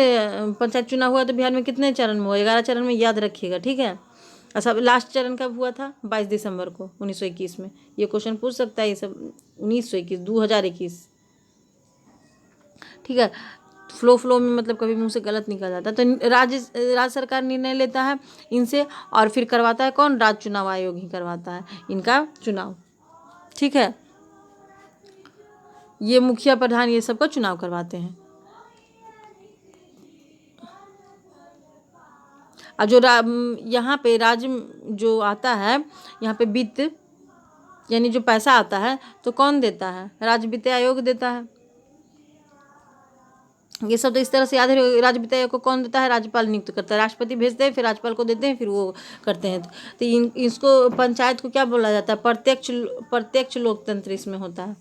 पंचायत चुनाव हुआ? तो बिहार में कितने चरण में हुआ? 11 चरण में, याद रखिएगा। ठीक है, सब लास्ट चरण कब हुआ था? 22 दिसंबर को 1921 में। ये क्वेश्चन पूछ सकता है ये सब। 2021 ठीक है। फ्लो में मतलब कभी मुंह से गलत निकल जाता है। तो राज्य सरकार निर्णय लेता है इनसे, और फिर करवाता है कौन? राज्य चुनाव आयोग ही करवाता है इनका चुनाव। ठीक है, ये मुखिया, प्रधान, ये सब का चुनाव करवाते हैं। और जो यहाँ पे राज्य जो आता है, यहाँ पे वित्त यानी जो पैसा आता है तो कौन देता है? राज्य वित्त आयोग देता है। ये सब तो इस तरह से याद है। राज्य वित्त आयोग को कौन देता है? राज्यपाल नियुक्त करता है। राष्ट्रपति भेजते हैं, फिर राज्यपाल को देते हैं, फिर वो करते हैं। तो इसको पंचायत को क्या बोला जाता है? प्रत्यक्ष लोकतंत्र इसमें होता है,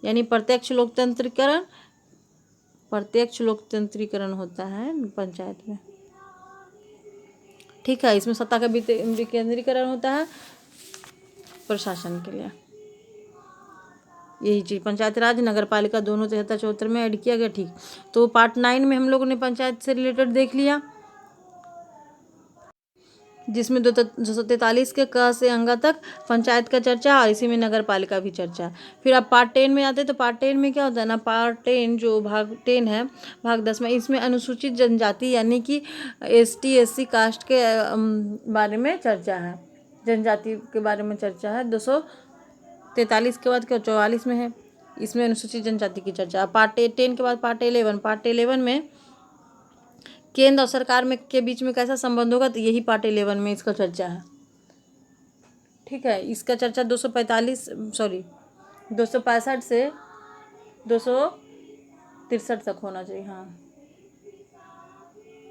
यानी प्रत्यक्ष लोकतंत्रीकरण होता है पंचायत में। ठीक है, इसमें सत्ता का विकेंद्रीकरण होता है प्रशासन के लिए। यही चीज़ पंचायत राज, नगर पालिका दोनों 73-74 में ऐड किया गया। ठीक, तो पार्ट 9 में हम लोगों ने पंचायत से रिलेटेड देख लिया, जिसमें 243 के क से अंगा तक पंचायत का चर्चा, और इसी में नगर पालिका भी चर्चा। फिर आप पार्ट 10 में आते हैं, तो पार्ट 10 में क्या होता है ना, पार्ट 10 जो भाग 10 है, भाग 10 में, इसमें अनुसूचित जनजाति यानी कि ST SC कास्ट के बारे में चर्चा है, जनजाति के बारे में चर्चा है। 243 के बाद क्या 44 में है, इसमें अनुसूचित जनजाति की चर्चा। पार्ट 10 के बाद पार्ट 11 में केंद्र और सरकार में के बीच में कैसा संबंध होगा, तो यही पार्ट 11 में इसका चर्चा है। ठीक है, इसका चर्चा 265 से 263 तक होना चाहिए। हाँ,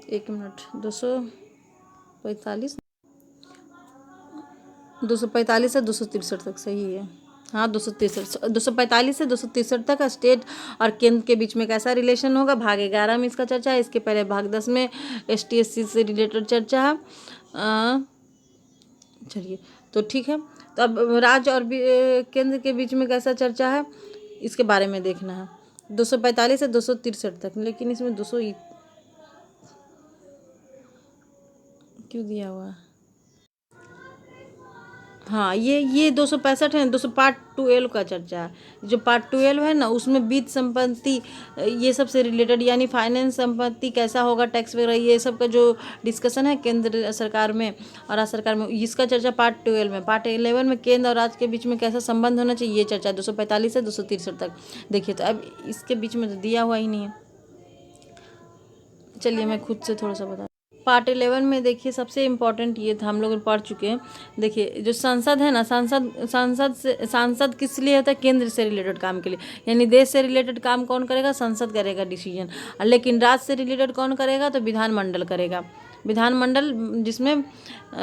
एक मिनट, 245 से 263 तक सही है। हाँ, 245 से 263 तक स्टेट और केंद्र के बीच में कैसा रिलेशन होगा, भाग 11 में इसका चर्चा है। इसके पहले भाग 10 में ST SC से रिलेटेड चर्चा है। चलिए, तो ठीक है, तो अब राज्य और केंद्र के बीच में कैसा चर्चा है इसके बारे में देखना है। 245 से 263 तक, लेकिन इसमें 200 क्यों दिया हुआ है? हाँ, ये 265 है। 200 पार्ट 12 का चर्चा है। जो पार्ट 12 है ना, उसमें वित्त संपत्ति ये सब से रिलेटेड, यानी फाइनेंस, संपत्ति कैसा होगा, टैक्स वगैरह, ये सब का जो डिस्कशन है केंद्र सरकार में और राज्य सरकार में, इसका चर्चा पार्ट 12 में। पार्ट 11 में केंद्र और राज्य के बीच में कैसा संबंध होना चाहिए, ये चर्चा 245 से 263 तक। देखिए, तो अब इसके बीच में तो दिया हुआ ही नहीं है। चलिए मैं खुद से थोड़ा सा बता। पार्ट 11 में देखिए सबसे इम्पोर्टेंट ये था, हम लोग पढ़ चुके हैं। देखिए जो संसद है ना, सांसद किस लिए होता है? केंद्र से रिलेटेड काम के लिए, यानी देश से रिलेटेड काम कौन करेगा? संसद करेगा डिसीजन। लेकिन राज्य से रिलेटेड कौन करेगा? तो विधानमंडल करेगा। विधानमंडल जिसमें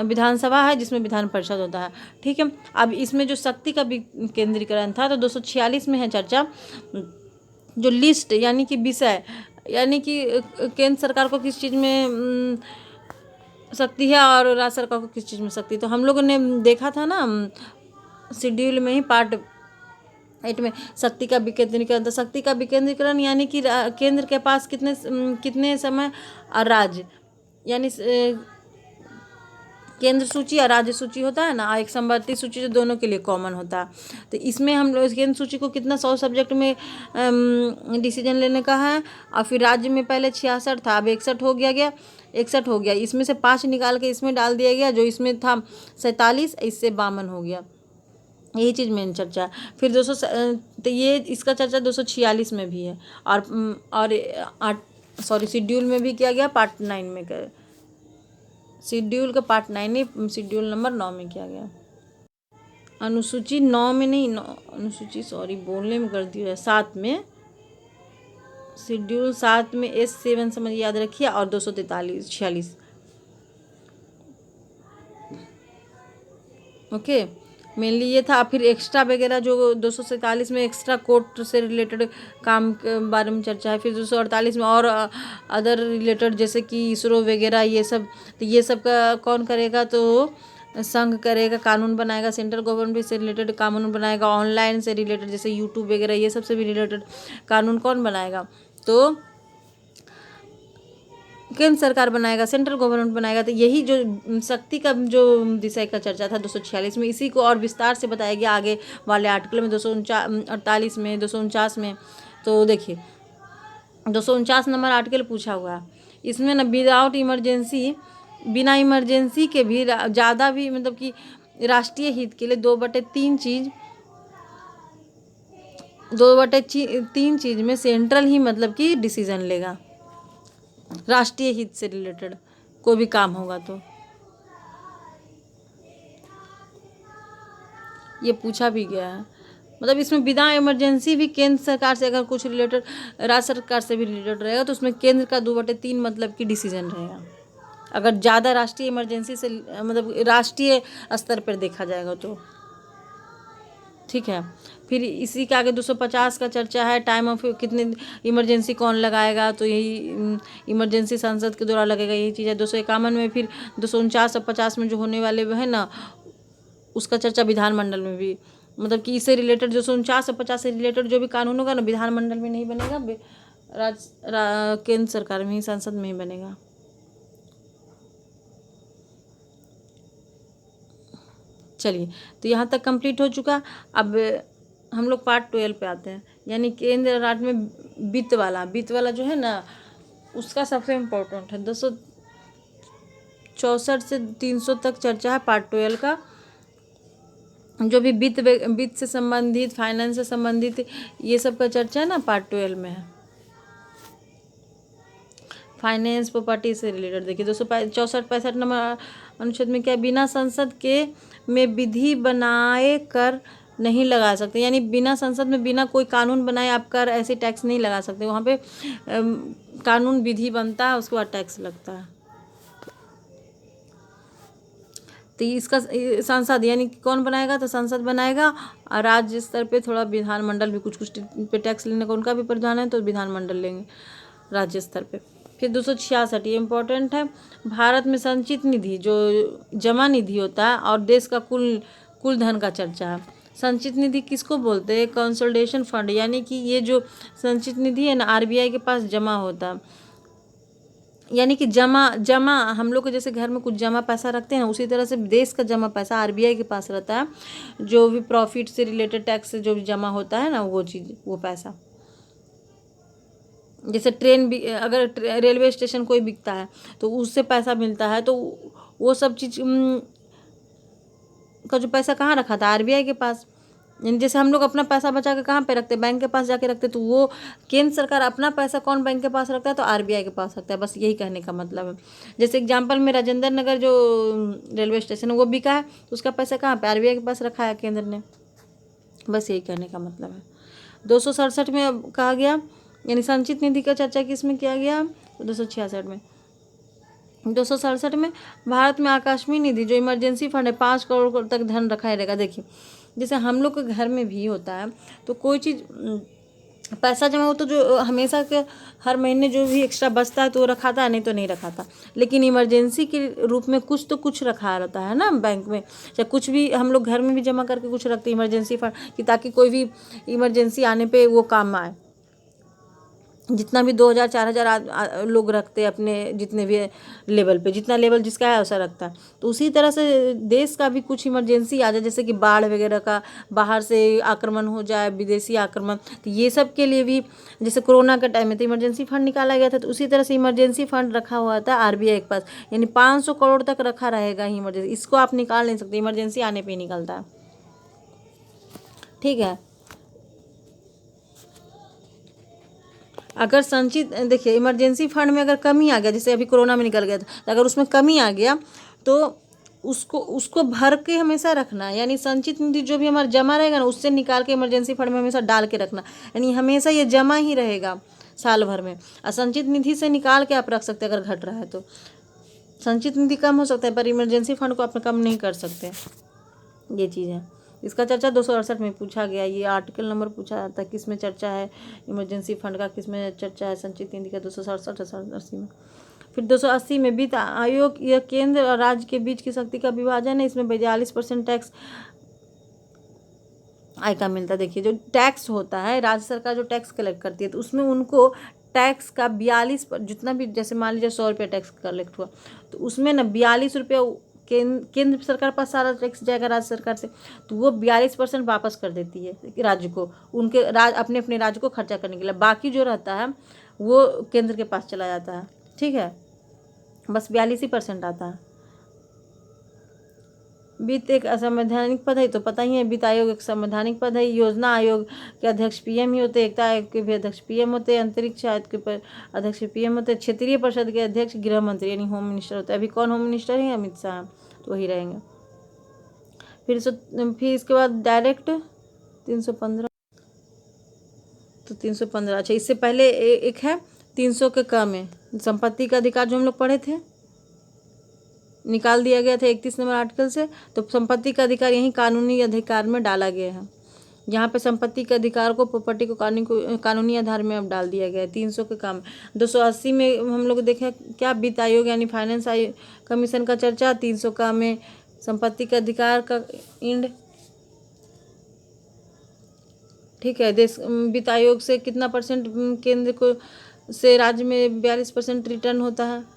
विधानसभा है, जिसमें विधान परिषद होता है। ठीक है। अब इसमें जो शक्ति का केंद्रीकरण था, तो 246 में है चर्चा, जो लिस्ट यानी कि विषय, यानी कि केंद्र सरकार को किस चीज़ में शक्ति है और राज्य सरकार को किस चीज़ में शक्ति। तो हम लोगों ने देखा था ना शेड्यूल में ही, पार्ट 8 में, शक्ति का विकेंद्रीकरण। तो शक्ति का विकेंद्रीकरण यानी कि केंद्र के पास कितने समय, और राज्य यानी केंद्र सूची और राज्य सूची होता है ना, एक समवर्ती सूची जो दोनों के लिए कॉमन होता है। तो इसमें हम लोग केंद्र सूची को कितना 100 सब्जेक्ट में डिसीजन लेने का है, और फिर राज्य में पहले 66 था, अब 61 हो गया 61 हो गया। इसमें से 5 निकाल के इसमें डाल दिया गया, जो इसमें था 47, इससे 52 हो गया। यही चीज़ मेन चर्चा है। फिर 200, तो ये इसका चर्चा 246 में भी है, और शेड्यूल में भी किया गया, पार्ट 9 में कर, शेड्यूल का पार्ट 9 नहीं, शेड्यूल नंबर 9 में किया गया। अनुसूची 9 में नहीं, अनुसूची सॉरी बोलने में गलती है, 7 में, शेड्यूल 7 में S7 समझ याद रखिए, और 246 ओके, मेनली ये था। फिर एक्स्ट्रा वगैरह जो 247 में एक्स्ट्रा कोर्ट से रिलेटेड काम के बारे में चर्चा है। फिर 248 में और अदर रिलेटेड, जैसे कि इसरो वगैरह ये सब, तो ये सब का कौन करेगा? तो संघ करेगा, कानून बनाएगा, सेंट्रल गवर्नमेंट से रिलेटेड कानून बनाएगा, ऑनलाइन से रिलेटेड जैसे यूट्यूब वगैरह ये सब से भी रिलेटेड कानून कौन बनाएगा? तो केंद्र सरकार बनाएगा, सेंट्रल गवर्नमेंट बनाएगा। तो यही जो शक्ति का जो विषय का चर्चा था 246 में, इसी को और विस्तार से बताया गया आगे वाले आर्टिकल में, 248 में, 249 में। तो देखिए 249 नंबर आर्टिकल पूछा हुआ है इसमें ना, विदाउट इमरजेंसी, बिना इमरजेंसी के भी ज़्यादा भी, मतलब कि राष्ट्रीय हित के लिए 2/3 चीज़ में सेंट्रल ही मतलब कि डिसीजन लेगा, राष्ट्रीय हित से रिलेटेड कोई भी काम होगा तो। ये पूछा भी गया है, मतलब इसमें बिना इमरजेंसी भी केंद्र सरकार से अगर कुछ रिलेटेड, राज्य सरकार से भी रिलेटेड रहेगा, तो उसमें केंद्र का 2/3 मतलब कि डिसीजन रहेगा, अगर ज़्यादा राष्ट्रीय इमरजेंसी से, मतलब राष्ट्रीय स्तर पर देखा जाएगा तो। ठीक है। फिर इसी के आगे 250 का चर्चा है, टाइम ऑफ कितने इमरजेंसी कौन लगाएगा? तो यही इमरजेंसी संसद के द्वारा लगेगा, यही चीज़ है। 251 में, फिर 249 और 50 में जो होने वाले है ना, उसका चर्चा विधानमंडल में भी, मतलब कि इससे रिलेटेड 249 और 50 से रिलेटेड जो भी कानून होगा ना, विधानमंडल में नहीं बनेगा, केंद्र सरकार में ही, संसद में ही बनेगा। चलिए, तो यहाँ तक कंप्लीट हो चुका। अब हम लोग पार्ट 12 पे आते हैं, यानी केंद्र राज्य में वित्त वाला जो है ना, उसका सबसे इम्पोर्टेंट है। 264 से 300 तक चर्चा है पार्ट 12 का, जो भी वित्त से संबंधित, फाइनेंस से संबंधित ये सब का चर्चा है ना, पार्ट 12 में है। फाइनेंस, प्रॉपर्टी से रिलेटेड देखिए 264-65 नंबर अनुच्छेद में क्या, बिना संसद के में विधि बनाए कर नहीं लगा सकते, यानी बिना संसद में, बिना कोई कानून बनाए आप कर ऐसे टैक्स नहीं लगा सकते। वहाँ पे कानून विधि बनता है, उसके बाद टैक्स लगता है। तो इसका संसद यानी कौन बनाएगा? तो संसद बनाएगा, और राज्य स्तर पे थोड़ा विधानमंडल भी कुछ पे टैक्स लेने का उनका भी प्रावधान है, तो विधानमंडल लेंगे राज्य स्तर पे। फिर 266 ये इम्पोर्टेंट है, भारत में संचित निधि जो जमा निधि होता है और देश का कुल धन का चर्चा है। संचित निधि किसको बोलते हैं? कंसोलिडेशन फंड, यानी कि ये जो संचित निधि है ना, आरबीआई के पास जमा होता है, यानी कि जमा हम लोग को जैसे घर में कुछ जमा पैसा रखते हैं, उसी तरह से देश का जमा पैसा आरबीआई के पास रहता है, जो भी प्रॉफिट से रिलेटेड, टैक्स से जो भी जमा होता है ना, वो चीज़, वो पैसा। जैसे ट्रेन भी, अगर रेलवे स्टेशन कोई बिकता है तो उससे पैसा मिलता है, तो वो सब चीज़ का जो पैसा कहाँ रखा था? आरबीआई के पास। यानी जैसे हम लोग अपना पैसा बचा के कहाँ पे रखते हैं, बैंक के पास जाके रखते, तो वो केंद्र सरकार अपना पैसा कौन बैंक के पास रखता है, तो आरबीआई के पास रखता है। बस यही कहने का मतलब है। जैसे एग्जाम्पल में राजेंद्र नगर जो रेलवे स्टेशन है वो बिका है, तो उसका पैसा कहाँ पे, आरबीआई के पास रखा है केंद्र ने। बस यही कहने का मतलब है। 267 में अब कहा गया, यानी संचित निधि का चर्चा किसमें किया गया, 266 में। 267 में भारत में आकस्मिक निधि जो इमरजेंसी फंड है 5 करोड़ तक धन रखा रहेगा। देखिए जैसे हम लोग के घर में भी होता है, तो कोई चीज़ पैसा जमा हो तो जो हमेशा के हर महीने जो भी एक्स्ट्रा बचता है तो वो रखाता है, नहीं तो नहीं रखाता। लेकिन इमरजेंसी के रूप में कुछ तो कुछ रखा रहता है ना बैंक में, चाहे कुछ भी हम लोग घर में भी जमा करके कुछ रखते हैं इमरजेंसी फंड कि ताकि कोई भी इमरजेंसी आने पे वो काम आए। जितना भी 2000 4000 लोग रखते हैं अपने जितने भी लेवल पे, जितना लेवल जिसका है वैसा रखता है। तो उसी तरह से देश का भी कुछ इमरजेंसी आ जाए, जैसे कि बाढ़ वगैरह का, बाहर से आक्रमण हो जाए, विदेशी आक्रमण, तो ये सब के लिए भी जैसे कोरोना के टाइम में तो इमरजेंसी फंड निकाला गया था, तो उसी तरह से इमरजेंसी फंड रखा हुआ था आरबीआई के पास, यानी 500 करोड़ तक रखा रहेगा ही इमरजेंसी। इसको आप निकाल नहीं सकते, इमरजेंसी आने पर ही निकलता है। ठीक है। अगर संचित देखिए इमरजेंसी फंड में अगर कमी आ गया, जैसे अभी कोरोना में निकल गया था, तो अगर उसमें कमी आ गया तो उसको भर के हमेशा रखना, यानी संचित निधि जो भी हमारा जमा रहेगा ना उससे निकाल के इमरजेंसी फंड में हमेशा डाल के रखना, यानी हमेशा ये जमा ही रहेगा साल भर में। और संचित निधि से निकाल के आप रख सकते हैं अगर घट रहा है तो। संचित निधि कम हो सकता है पर इमरजेंसी फंड को आप कम नहीं कर सकते, ये चीज़ है। इसका चर्चा 268 में पूछा गया, ये आर्टिकल नंबर पूछा जाता है किस में चर्चा है इमरजेंसी फंड का, किस में चर्चा है संचित निधि का, 267 में। फिर 280 में वित्त आयोग यह केंद्र और राज्य के बीच की शक्ति का विभाजन है, इसमें 42% टैक्स आय का मिलता है। देखिए जो टैक्स होता है, राज्य सरकार जो टैक्स कलेक्ट करती है तो उसमें उनको टैक्स का 42 जितना भी, जैसे मान लीजिए 100 रुपये टैक्स कलेक्ट हुआ तो उसमें ना 42 रुपये केंद्र सरकार पास सारा टैक्स जाएगा राज्य सरकार से, तो वो 42% वापस कर देती है राज्य को, उनके अपने अपने राज्य को खर्चा करने के लिए। बाकी जो रहता है वो केंद्र के पास चला जाता है। ठीक है, बस 42% आता है। वित्त एक असंवैधानिक पद है, तो पता ही है वित्त आयोग एक संवैधानिक पद है। योजना आयोग के अध्यक्ष पीएम ही होते हैं, एकता आयोग के भी अध्यक्ष पीएम होते हैं, अंतरिक्ष आयोग के अध्यक्ष पीएम होते हैं, क्षेत्रीय परिषद के अध्यक्ष गृह मंत्री यानी होम मिनिस्टर होते हैं। अभी कौन होम मिनिस्टर है, अमित शाह, तो वही रहेंगे। फिर इसके बाद डायरेक्ट 315, तो 315 अच्छा, इससे पहले एक है 300 के कम है संपत्ति का अधिकार जो हम लोग पढ़े थे, निकाल दिया गया था 31 नंबर आर्टिकल से। तो संपत्ति का अधिकार यही कानूनी अधिकार में डाला गया है, यहाँ पे संपत्ति के अधिकार को प्रॉपर्टी को कानूनी आधार में अब डाल दिया गया है। 300 के काम 280 में हम लोग देखें क्या, वित्त आयोग यानी फाइनेंस कमीशन का चर्चा। 300 का में संपत्ति के अधिकार का इंड। ठीक है, देश वित्त आयोग से कितना परसेंट केंद्र को से राज्य में 42% रिटर्न होता है।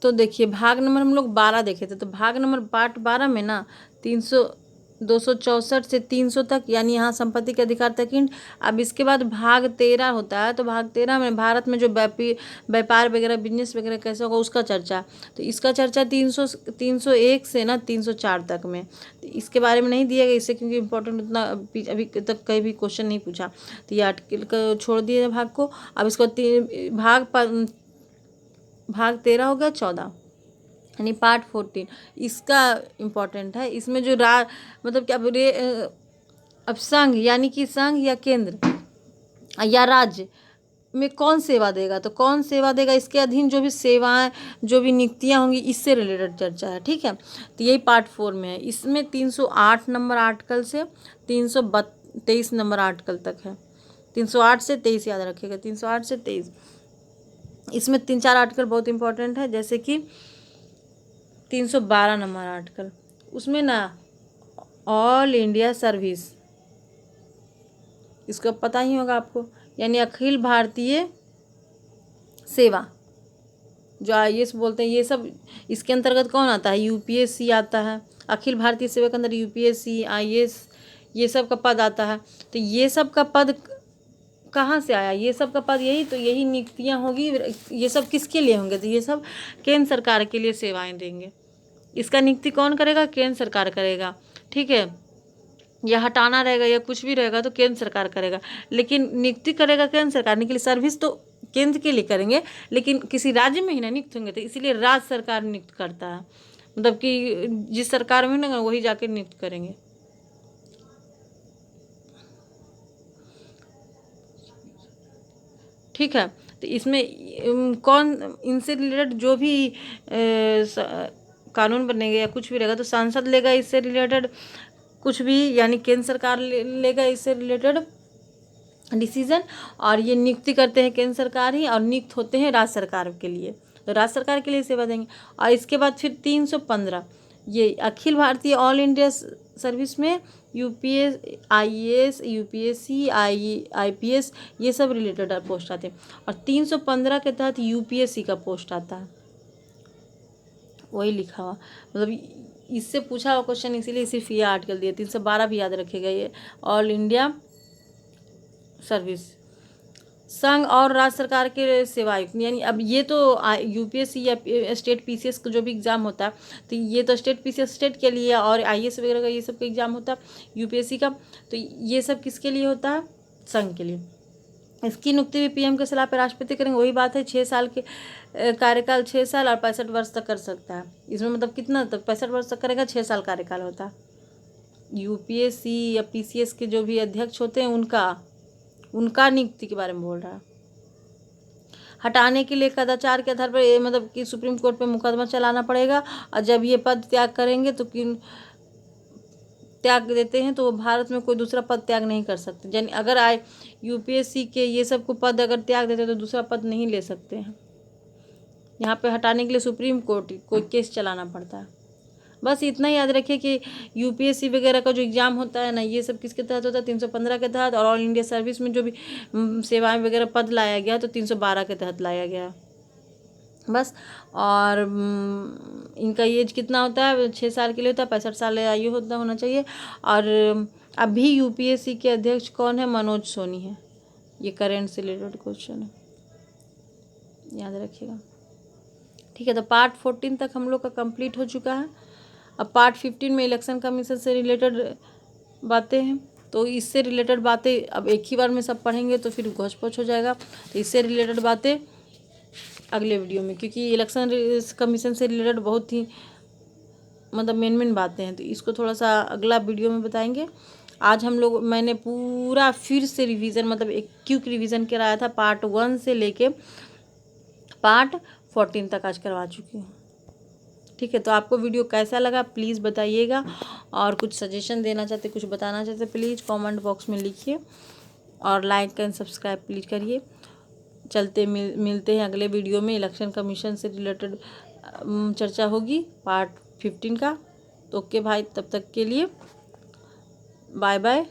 तो देखिए भाग नंबर हम लोग 12 देखे थे, तो भाग नंबर पार्ट 12 में ना 264 से 300 तक, यानी यहाँ संपत्ति के अधिकार तक इंड। अब इसके बाद भाग 13 होता है, तो भाग 13 में भारत में जो व्यापार वगैरह बिजनेस वगैरह कैसे होगा उसका चर्चा। तो इसका चर्चा 301 से ना 304 तक में। तो इसके बारे में नहीं दिया गया इससे, क्योंकि इंपॉर्टेंट उतना अभी तक कहीं भी क्वेश्चन नहीं पूछा, तो ये आर्टिकल को छोड़ दिए भाग को। अब इसको भाग 13 हो गया 14, यानी पार्ट 14 इसका इम्पोर्टेंट है। इसमें जो मतलब क्या बोले, अब संघ यानी कि संघ या केंद्र या राज्य में कौन सेवा देगा, तो कौन सेवा देगा, इसके अधीन जो भी सेवाएं जो भी नियुक्तियां होंगी इससे रिलेटेड चर्चा है। ठीक है, तो यही पार्ट 4 में है। इसमें 308 नंबर आर्टिकल से 323 नंबर आर्टिकल तक है। 308 से 23 याद रखिएगा, 308 से 23। इसमें 3-4 आर्टिकल बहुत इंपॉर्टेंट है, जैसे कि 312 नंबर आर्टिकल, उसमें ना ऑल इंडिया सर्विस, इसको पता ही होगा आपको, यानी अखिल भारतीय सेवा जो IAS बोलते हैं, ये सब इसके अंतर्गत कौन आता है, UPSC आता है। अखिल भारतीय सेवा के अंदर UPSC IAS ये सब का पद आता है। तो ये सब का पद कहाँ से आया ये सब का पद? यही तो, यही नियुक्तियाँ होगी। ये सब किसके लिए होंगे? तो ये सब केंद्र सरकार के लिए सेवाएं देंगे। इसका नियुक्ति कौन करेगा? केंद्र सरकार करेगा, ठीक है। या हटाना रहेगा या कुछ भी रहेगा तो केंद्र सरकार करेगा, लेकिन नियुक्ति करेगा केंद्र सरकार। के लिए सर्विस तो केंद्र के लिए करेंगे, लेकिन किसी राज्य में ही ना नियुक्त होंगे, तो इसीलिए राज्य सरकार नियुक्त करता है। मतलब कि जिस सरकार में ना वही जाके नियुक्त करेंगे। ठीक है, तो इसमें कौन, इनसे रिलेटेड जो भी कानून बनेगा या कुछ भी रहेगा तो सांसद लेगा इससे रिलेटेड कुछ भी, यानी केंद्र सरकार लेगा इससे रिलेटेड डिसीजन। और ये नियुक्ति करते हैं केंद्र सरकार ही, और नियुक्त होते हैं राज्य सरकार के लिए, तो राज्य सरकार के लिए सेवा देंगे। और इसके बाद फिर 315 ये Akhil Bharatiya all India service में यूपीएस, आईएएस, यूपीएससी, आईपीएस ये सब रिलेटेड पोस्ट आते हैं। और 315 के तहत यूपीएससी का पोस्ट आता है, वही लिखा हुआ, मतलब इससे पूछा हुआ क्वेश्चन, इसीलिए सिर्फ ये आर्टिकल दिया। 312 भी याद रखेगा, ये ऑल इंडिया सर्विस संघ और राज्य सरकार के सेवायुक्त, यानी अब ये तो यूपीएससी या स्टेट पीसीएस का जो भी एग्ज़ाम होता है, तो ये तो स्टेट पीसीएस स्टेट के लिए, और आईएएस वगैरह का ये सब का एग्ज़ाम होता है यूपीएससी का, तो ये सब किसके लिए होता है? संघ के लिए। इसकी नियुक्ति भी पीएम के सलाह पर राष्ट्रपति करेंगे। वही बात है, 6 साल के कार्यकाल, 6 साल और 65 वर्ष तक कर सकता है। इसमें मतलब कितना तक? 65 वर्ष तक करेगा, 6 साल कार्यकाल होता है। यूपीएससी या पीसीएस के जो भी अध्यक्ष होते हैं उनका नियुक्ति के बारे में बोल रहा है। हटाने के लिए कदाचार के आधार पर ये मतलब कि सुप्रीम कोर्ट में मुकदमा चलाना पड़ेगा, और जब ये पद त्याग करेंगे तो किन त्याग देते हैं तो वो भारत में कोई दूसरा पद त्याग नहीं कर सकते। यानी अगर आए यूपीएससी के ये सब को पद अगर त्याग देते तो दूसरा पद नहीं ले सकते हैं। यहाँ पे हटाने के लिए सुप्रीम कोर्ट कोई केस चलाना पड़ता है। बस इतना याद रखिए कि यूपीएससी वगैरह का जो एग्ज़ाम होता है ना, ये सब किसके तहत होता है? 315 के तहत। और ऑल इंडिया सर्विस में जो भी सेवाएं वगैरह पद लाया गया तो 312 के तहत लाया गया बस। और इनका एज कितना होता है? 6 साल के लिए होता है, 65 साल आयु होना चाहिए। और अभी यूपीएससी के अध्यक्ष कौन है? मनोज सोनी है। ये करेंट से रिलेटेड क्वेश्चन है, याद रखिएगा, ठीक है। तो पार्ट 14 तक हम लोग का कंप्लीट हो चुका है। अब पार्ट 15 में इलेक्शन कमीशन से रिलेटेड बातें हैं, तो इससे रिलेटेड बातें अब एक ही बार में सब पढ़ेंगे तो फिर घोच पोच हो जाएगा। तो इससे रिलेटेड बातें अगले वीडियो में, क्योंकि इलेक्शन कमीशन से रिलेटेड बहुत ही मतलब मेन बातें हैं, तो इसको थोड़ा सा अगला वीडियो में बताएंगे। आज मैंने पूरा फिर से रिवीजन, मतलब एक क्विक रिवीजन कराया था, पार्ट 1 से लेके पार्ट 14 तक आज करवा चुकी हूँ, ठीक है। तो आपको वीडियो कैसा लगा प्लीज़ बताइएगा, और कुछ सजेशन देना चाहते, कुछ बताना चाहते, प्लीज़ कमेंट बॉक्स में लिखिए, और लाइक एंड सब्सक्राइब प्लीज़ करिए। चलते मिलते हैं अगले वीडियो में। इलेक्शन कमीशन से रिलेटेड चर्चा होगी पार्ट 15 का। तो ओके भाई, तब तक के लिए बाय बाय।